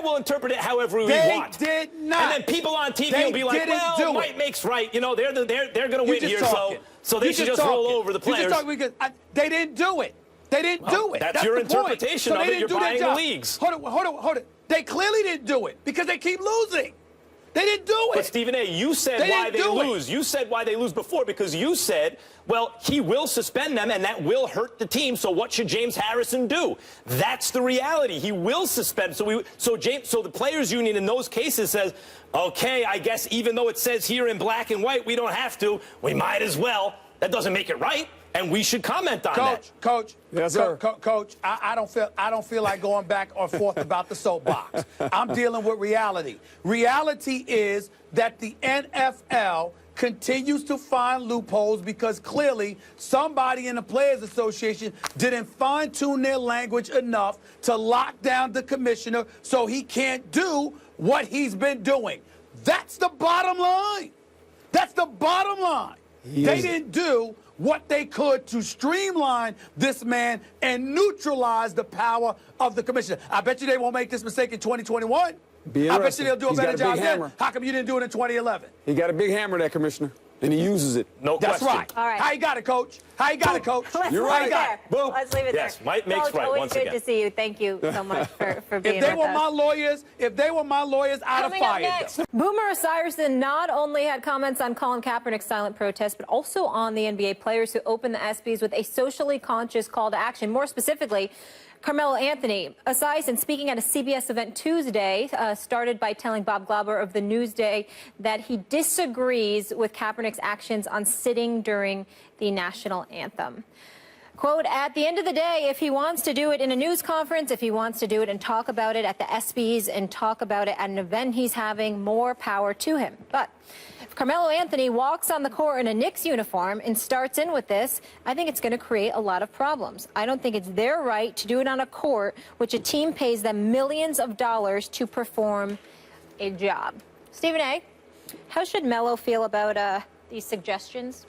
we'll interpret it however we They want. did not. And then people on TV They will be like, didn't do well, it. might makes right. You know, they're going to You win just here, talking. so they You should just roll over the players. You just talking because they didn't do it. They didn't do it. That's your the point. interpretation So of they it. didn't You're do their buying the job. leagues. Hold it. They clearly didn't do it because they keep losing. They didn't do it. But Stephen A., you said They why didn't they do lose. You said why they lose before because you said, well, he will suspend them and that will hurt the team. So what should James Harrison do? That's the reality. He will suspend. So the players union in those cases says, okay, I guess even though it says here in black and white we don't have to, we might as well. That doesn't make it right, and we should comment on that. Coach. Yes, sir. Coach, I don't feel like going back or forth about the soapbox. I'm dealing with reality. Reality is that the NFL continues to find loopholes because clearly somebody in the Players Association didn't fine-tune their language enough to lock down the commissioner so he can't do what he's been doing. That's the bottom line. That's the bottom line. They didn't do what they could to streamline this man and neutralize the power of the commissioner. I bet you they won't make this mistake in 2021. I bet you they'll do a better job then. How come you didn't do it in 2011? He got a big hammer, that commissioner, and he uses it. No That's question. right. All right. How you got it, Coach? How you got it, Coach? Let's You're leave right. it there. Boom. Let's leave it Yes, there. might makes Coach, right always once good again. to see you. Thank you so much for being If they with were us. my lawyers, I'd have Coming up fired next, them. Boomer Esiason not only had comments on Colin Kaepernick's silent protest, but also on the NBA players who opened the ESPYs with a socially conscious call to action. More specifically, Carmelo Anthony. Esiason, speaking at a CBS event Tuesday, started by telling Bob Glauber of the Newsday that he disagrees with Kaepernick's actions on sitting during the national anthem. Quote, at the end of the day, if he wants to do it in a news conference, if he wants to do it and talk about it at the ESPYs and talk about it at an event he's having, more power to him. But if Carmelo Anthony walks on the court in a Knicks uniform and starts in with this, I think it's going to create a lot of problems. I don't think it's their right to do it on a court which a team pays them millions of dollars to perform a job. Stephen A., how should Melo feel about these suggestions?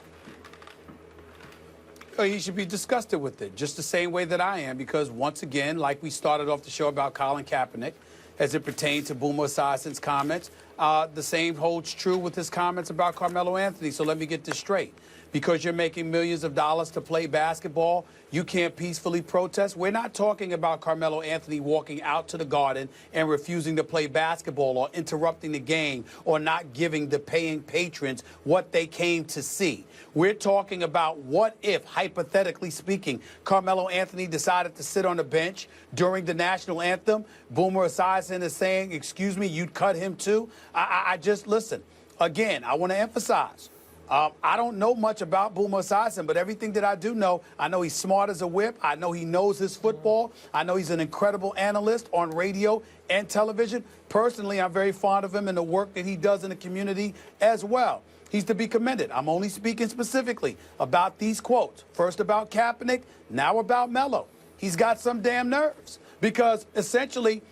He should be disgusted with it, just the same way that I am, because once again, like we started off the show about Colin Kaepernick, as it pertains to Boomer Esiason's comments, the same holds true with his comments about Carmelo Anthony. So let me get this straight. Because you're making millions of dollars to play basketball, you can't peacefully protest. We're not talking about Carmelo Anthony walking out to the Garden and refusing to play basketball or interrupting the game or not giving the paying patrons what they came to see. We're talking about what if, hypothetically speaking, Carmelo Anthony decided to sit on the bench during the national anthem. Boomer Esiason is saying, excuse me, you'd cut him too? I just, listen, again, I want to emphasize, I don't know much about Boomer Esiason, but everything that I do know, I know he's smart as a whip. I know he knows his football. I know he's an incredible analyst on radio and television. Personally, I'm very fond of him and the work that he does in the community as well. He's to be commended. I'm only speaking specifically about these quotes. First about Kaepernick, now about Melo. He's got some damn nerves because essentially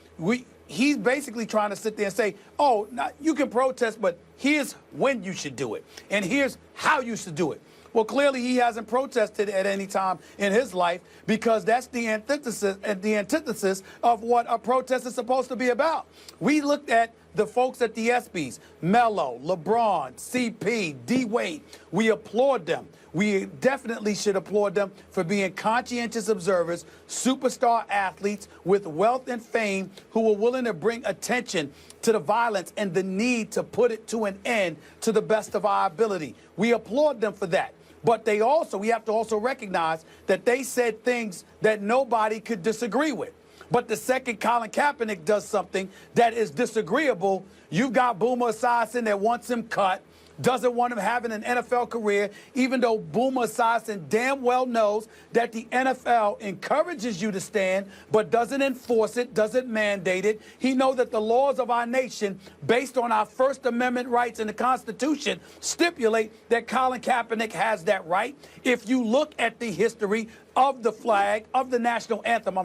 he's basically trying to sit there and say, oh, you can protest, but here's when you should do it, and here's how you should do it. Well, clearly he hasn't protested at any time in his life because that's the antithesis of what a protest is supposed to be about. We looked at the folks at the ESPYs, Melo, LeBron, CP, D-Wade, we applaud them. We definitely should applaud them for being conscientious observers, superstar athletes with wealth and fame who are willing to bring attention to the violence and the need to put it to an end to the best of our ability. We applaud them for that. But we have to also recognize that they said things that nobody could disagree with. But the second Colin Kaepernick does something that is disagreeable, you've got Boomer Esiason that wants him cut, doesn't want him having an NFL career, even though Boomer Esiason damn well knows that the NFL encourages you to stand, but doesn't enforce it, doesn't mandate it. He knows that the laws of our nation, based on our First Amendment rights in the Constitution, stipulate that Colin Kaepernick has that right. If you look at the history of the flag, of the national anthem,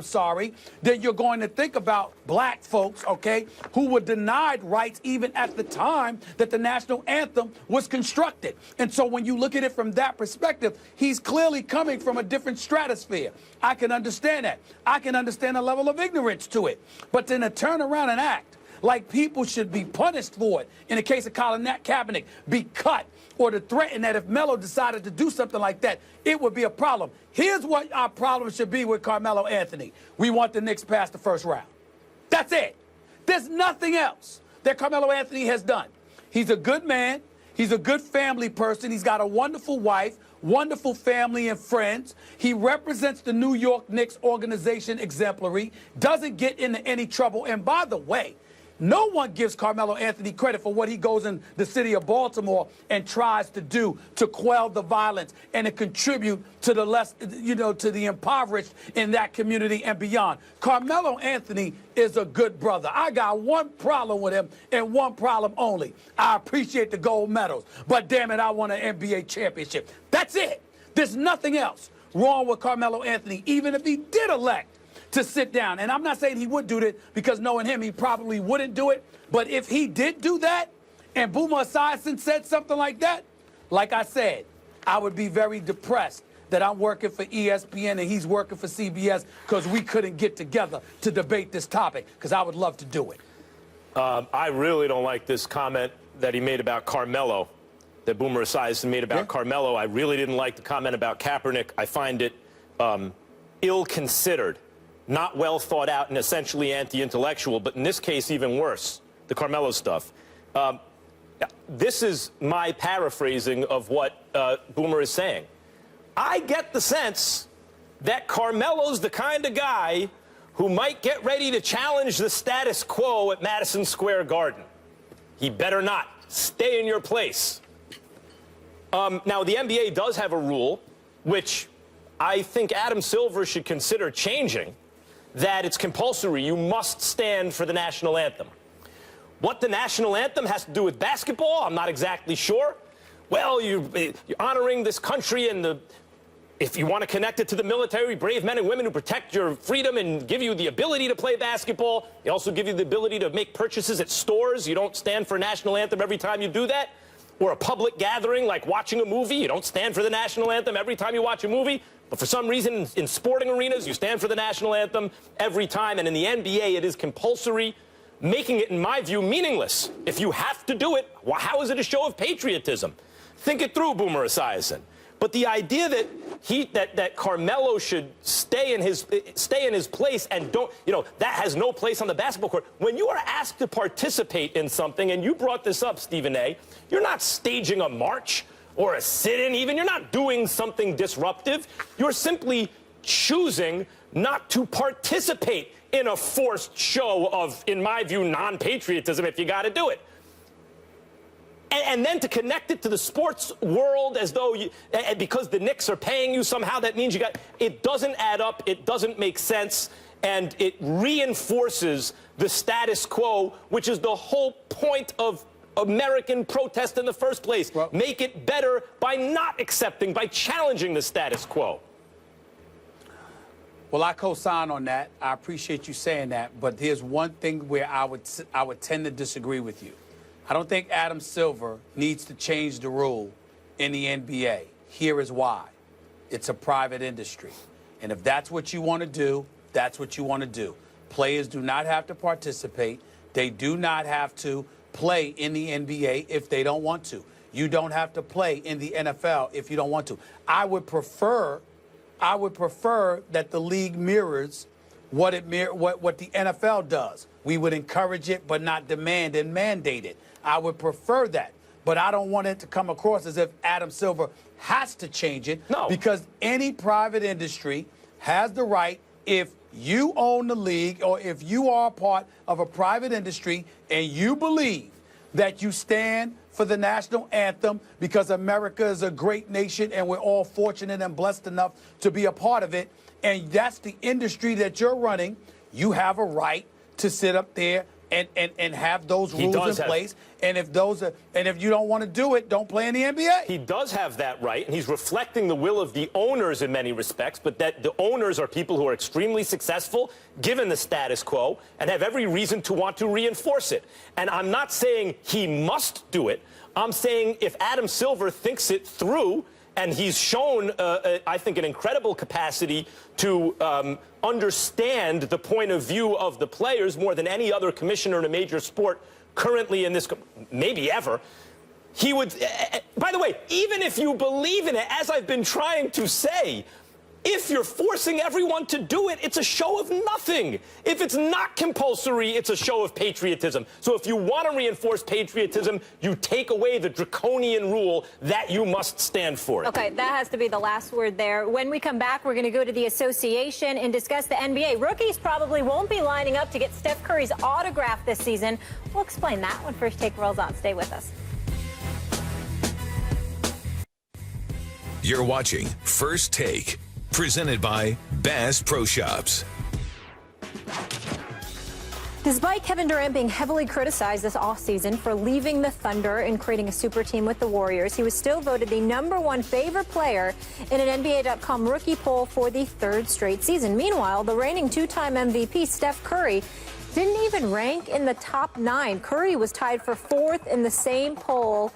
then you're going to think about black folks, okay, who were denied rights even at the time that the national anthem was constructed. And so when you look at it from that perspective, he's clearly coming from a different stratosphere. I can understand that. I can understand a level of ignorance to it. But then to turn around and act like people should be punished for it, in the case of Colin Kaepernick, be cut, or to threaten that if Melo decided to do something like that, it would be a problem. Here's what our problem should be with Carmelo Anthony. We want the Knicks past the first round. That's it. There's nothing else that Carmelo Anthony has done. He's a good man. He's a good family person. He's got a wonderful wife, wonderful family and friends. He represents the New York Knicks organization exemplary, doesn't get into any trouble. And by the way, no one gives Carmelo Anthony credit for what he goes in the city of Baltimore and tries to do to quell the violence and to contribute to the to the impoverished in that community and beyond. Carmelo Anthony is a good brother. I got one problem with him and one problem only. I appreciate the gold medals, but damn it, I want an NBA championship. That's it. There's nothing else wrong with Carmelo Anthony, even if he did elect to sit down. And I'm not saying he would do that, because knowing him, he probably wouldn't do it. But if he did do that and Boomer Esiason said something like that, like I said, I would be very depressed that I'm working for ESPN and he's working for CBS, because we couldn't get together to debate this topic, because I would love to do it. I really don't like this comment that he made about Carmelo, that Boomer Esiason made about Carmelo. I really didn't like the comment about Kaepernick. I find it ill-considered, not well thought out, and essentially anti-intellectual, but in this case even worse, the Carmelo stuff. This is my paraphrasing of what Boomer is saying. I get the sense that Carmelo's the kind of guy who might get ready to challenge the status quo at Madison Square Garden. He better not. Stay in your place. Now, the NBA does have a rule, which I think Adam Silver should consider changing, that it's compulsory. You must stand for the national anthem. What the national anthem has to do with basketball, I'm not exactly sure. Well, you're honoring this country, and if you want to connect it to the military, brave men and women who protect your freedom and give you the ability to play basketball, they also give you the ability to make purchases at stores. You don't stand for a national anthem every time you do that. Or a public gathering like watching a movie. You don't stand for the national anthem every time you watch a movie. But for some reason, in sporting arenas, you stand for the national anthem every time. And in the NBA, it is compulsory, making it, in my view, meaningless. If you have to do it, how is it a show of patriotism? Think it through, Boomer Esiason. But the idea that that Carmelo should stay in his place and that has no place on the basketball court. When you are asked to participate in something, and you brought this up, Stephen A., you're not staging a march or a sit-in even. You're not doing something disruptive. You're simply choosing not to participate in a forced show of, in my view, non-patriotism if you got to do it. And then to connect it to the sports world as though because the Knicks are paying you somehow, that means it doesn't add up, it doesn't make sense, and it reinforces the status quo, which is the whole point of American protest in the first place. Well, make it better by not accepting, by challenging the status quo. Well, I co-sign on that. I appreciate you saying that, but here's one thing where I would tend to disagree with you. I don't think Adam Silver needs to change the rule in the NBA. Here is why. It's a private industry. And if that's what you want to do, that's what you want to do. Players do not have to participate. They do not have to play in the NBA if they don't want to. You don't have to play in the NFL if you don't want to. I would prefer that the league mirrors what the NFL does. We would encourage it, but not demand and mandate it. I would prefer that. But I don't want it to come across as if Adam Silver has to change it. No. Because any private industry has the right, if you own the league or if you are a part of a private industry and you believe that you stand for the national anthem because America is a great nation and we're all fortunate and blessed enough to be a part of it, and that's the industry that you're running, you have a right to sit up there and have those rules in place. And if you don't want to do it, don't play in the NBA. He does have that right, and he's reflecting the will of the owners in many respects, but that the owners are people who are extremely successful, given the status quo, and have every reason to want to reinforce it. And I'm not saying he must do it. I'm saying if Adam Silver thinks it through, and he's shown, I think, an incredible capacity to understand the point of view of the players more than any other commissioner in a major sport currently in this, maybe ever. He would, by the way, even if you believe in it, as I've been trying to say, if you're forcing everyone to do it, it's a show of nothing. If it's not compulsory, it's a show of patriotism. So if you want to reinforce patriotism, you take away the draconian rule that you must stand for it. Okay, that has to be the last word there. When we come back, we're going to go to the association and discuss the NBA. Rookies probably won't be lining up to get Steph Curry's autograph this season. We'll explain that when First Take rolls on. Stay with us. You're watching First Take, presented by Bass Pro Shops. Despite Kevin Durant being heavily criticized this offseason for leaving the Thunder and creating a super team with the Warriors, he was still voted the #1 favorite player in an NBA.com rookie poll for the third straight season. Meanwhile, the reigning two-time MVP, Steph Curry, didn't even rank in the top 9. Curry was tied for 4th in the same poll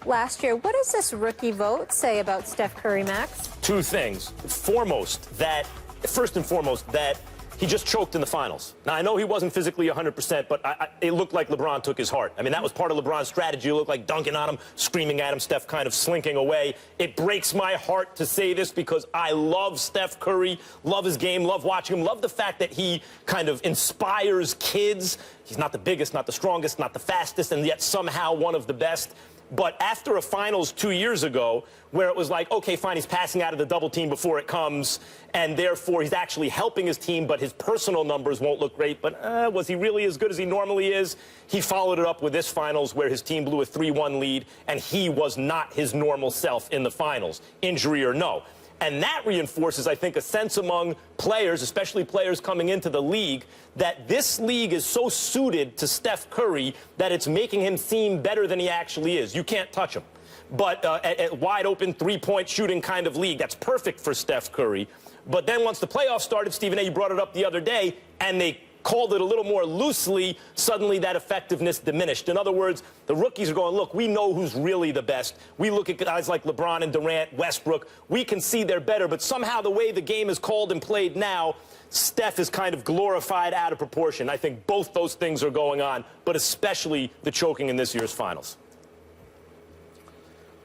last year. What does this rookie vote say about Steph Curry, Max? Two things. First and foremost, that he just choked in the finals. Now, I know he wasn't physically 100%, but it looked like LeBron took his heart. I mean, that was part of LeBron's strategy. It looked like dunking on him, screaming at him, Steph kind of slinking away. It breaks my heart to say this because I love Steph Curry, love his game, love watching him, love the fact that he kind of inspires kids. He's not the biggest, not the strongest, not the fastest, and yet somehow one of the best. But after a finals 2 years ago, where it was like, okay, fine, he's passing out of the double team before it comes, and therefore he's actually helping his team, but his personal numbers won't look great. But was he really as good as he normally is? He followed it up with this finals where his team blew a 3-1 lead, and he was not his normal self in the finals, injury or no. And that reinforces, I think, a sense among players, especially players coming into the league, that this league is so suited to Steph Curry that it's making him seem better than he actually is. You can't touch him. But at wide open three-point shooting kind of league, that's perfect for Steph Curry. But then once the playoffs started, Stephen A., you brought it up the other day, and they called it a little more loosely, suddenly that effectiveness diminished. In other words, the rookies are going, look, we know who's really the best. We look at guys like LeBron and Durant, Westbrook. We can see they're better, but somehow the way the game is called and played now, Steph is kind of glorified out of proportion. I think both those things are going on, but especially the choking in this year's finals.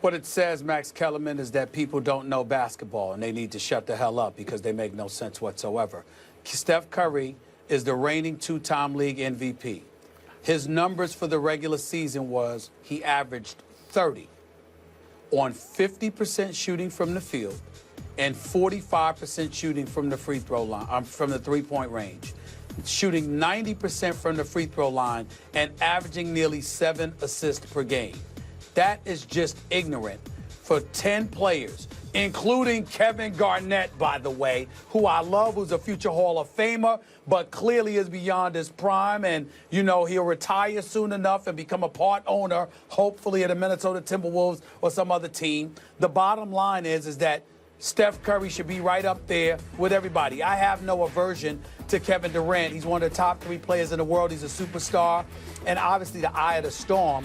What it says, Max Kellerman, is that people don't know basketball, and they need to shut the hell up because they make no sense whatsoever. Steph Curry is the reigning two-time league MVP. His numbers for the regular season was he averaged 30 on 50% shooting from the field and 45% shooting from the free throw line, from the three-point range, shooting 90% from the free throw line and averaging nearly 7 assists per game. That is just ignorant for 10 players, including Kevin Garnett, by the way, who I love, who's a future Hall of Famer, but clearly is beyond his prime. And, you know, he'll retire soon enough and become a part owner, hopefully at the Minnesota Timberwolves or some other team. The bottom line is that Steph Curry should be right up there with everybody. I have no aversion to Kevin Durant. He's one of the top 3 players in the world. He's a superstar. And obviously the eye of the storm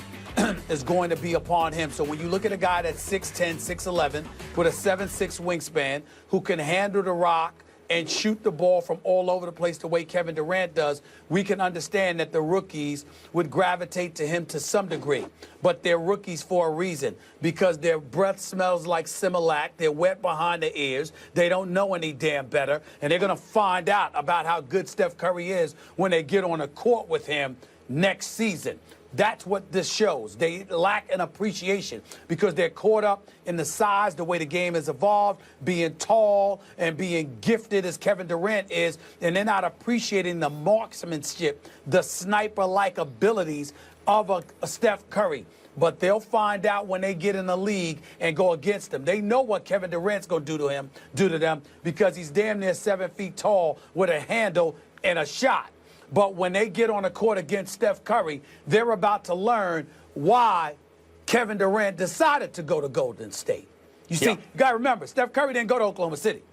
is going to be upon him. So when you look at a guy that's 6'10", 6'11", with a 7'6" wingspan, who can handle the rock and shoot the ball from all over the place the way Kevin Durant does, we can understand that the rookies would gravitate to him to some degree. But they're rookies for a reason, because their breath smells like Similac. They're wet behind the ears. They don't know any damn better. And they're going to find out about how good Steph Curry is when they get on a court with him next season. That's what this shows. They lack an appreciation because they're caught up in the size, the way the game has evolved, being tall and being gifted as Kevin Durant is, and they're not appreciating the marksmanship, the sniper-like abilities of a Steph Curry. But they'll find out when they get in the league and go against them. They know what Kevin Durant's going to do to them, because he's damn near 7 feet tall with a handle and a shot. But when they get on the court against Steph Curry, they're about to learn why Kevin Durant decided to go to Golden State. You see, you got to remember, Steph Curry didn't go to Oklahoma City.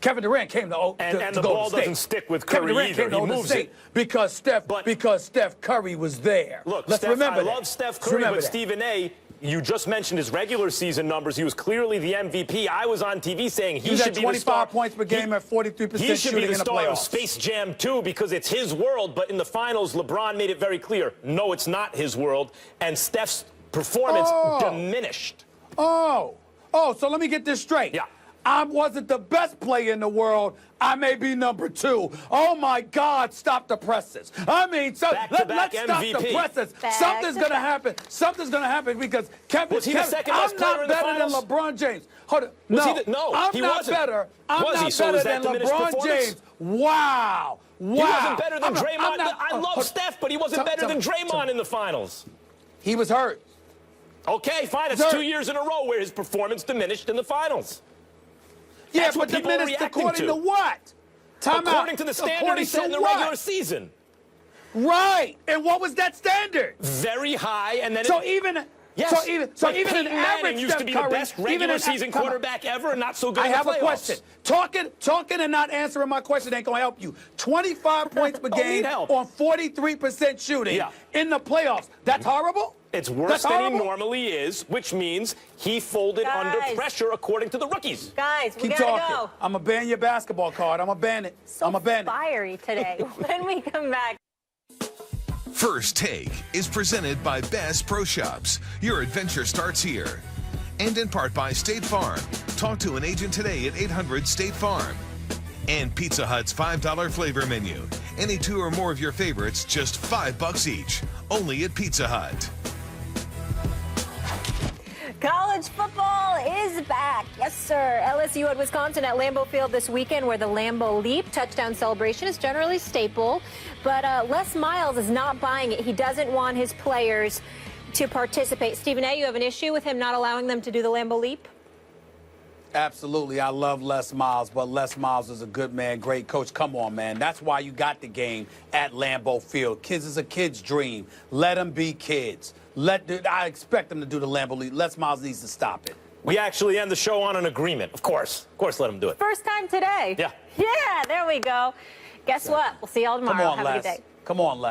Kevin Durant came to Golden State. And the ball doesn't stick with Curry Kevin Durant either. Came to He Golden moves State it. because Steph Curry was there. Look, Let's Steph, remember I that. love Steph Curry, but Stephen A., you just mentioned his regular season numbers. He was clearly the MVP. I was on TV saying he should be the star. 25 points per game at 43% shooting in the playoffs. He should be the star of Space Jam 2 because it's his world. But in the finals, LeBron made it very clear, no, it's not his world. And Steph's performance diminished. So let me get this straight. Yeah. I wasn't the best player in the world. I may be number 2. Oh, my God, stop the presses. I mean, so let's stop the presses. Something's going to happen. Something's going to happen because Kevin, Was he the second best player in the better than finals? LeBron James. Hold on. No, he wasn't. I'm Was he? not So better is that than diminished LeBron performance? James. Wow. He wasn't better than Draymond. I love hold Steph, but he wasn't better than Draymond in the finals. He was hurt. Okay, fine. It's 2 years in a row where his performance diminished in the finals. Yeah, That's but what people are diminished reacting according to what? According to the standard he set in the regular season. Right. And what was that standard? Very high, and then so even Peyton an average Manning used to be the best regular season quarterback ever, and not so good in the playoffs. I have a question. Talking and not answering my question ain't gonna help you. 25 points per game on 43% shooting in the playoffs. That's horrible? It's worse than he normally is, which means he folded under pressure according to the rookies. Guys, we Keep gotta talking. go. I'm gonna ban your basketball card. I'm gonna ban it. I'm gonna ban it. Fiery today. When we come back. First Take is presented by Bass Pro Shops. Your adventure starts here. And in part by State Farm. Talk to an agent today at 800-STATE-FARM. And Pizza Hut's $5 flavor menu. Any 2 or more of your favorites, just $5 each. Only at Pizza Hut. College football is back. Yes, sir. LSU at Wisconsin at Lambeau Field this weekend, where the Lambeau Leap touchdown celebration is generally staple. But Les Miles is not buying it. He doesn't want his players to participate. Stephen A., you have an issue with him not allowing them to do the Lambeau Leap? Absolutely. I love Les Miles, but Les Miles is a good man, great coach. Come on, man. That's why you got the game at Lambeau Field. Kids is a kid's dream. Let them be kids. I expect them to do the Lambeau Leap. Les Miles needs to stop it. We actually end the show on an agreement. Of course, let them do it. First time today. Yeah. Yeah, there we go. Guess what? We'll see y'all tomorrow. Come on, Have Les. a good day. Come on, Les.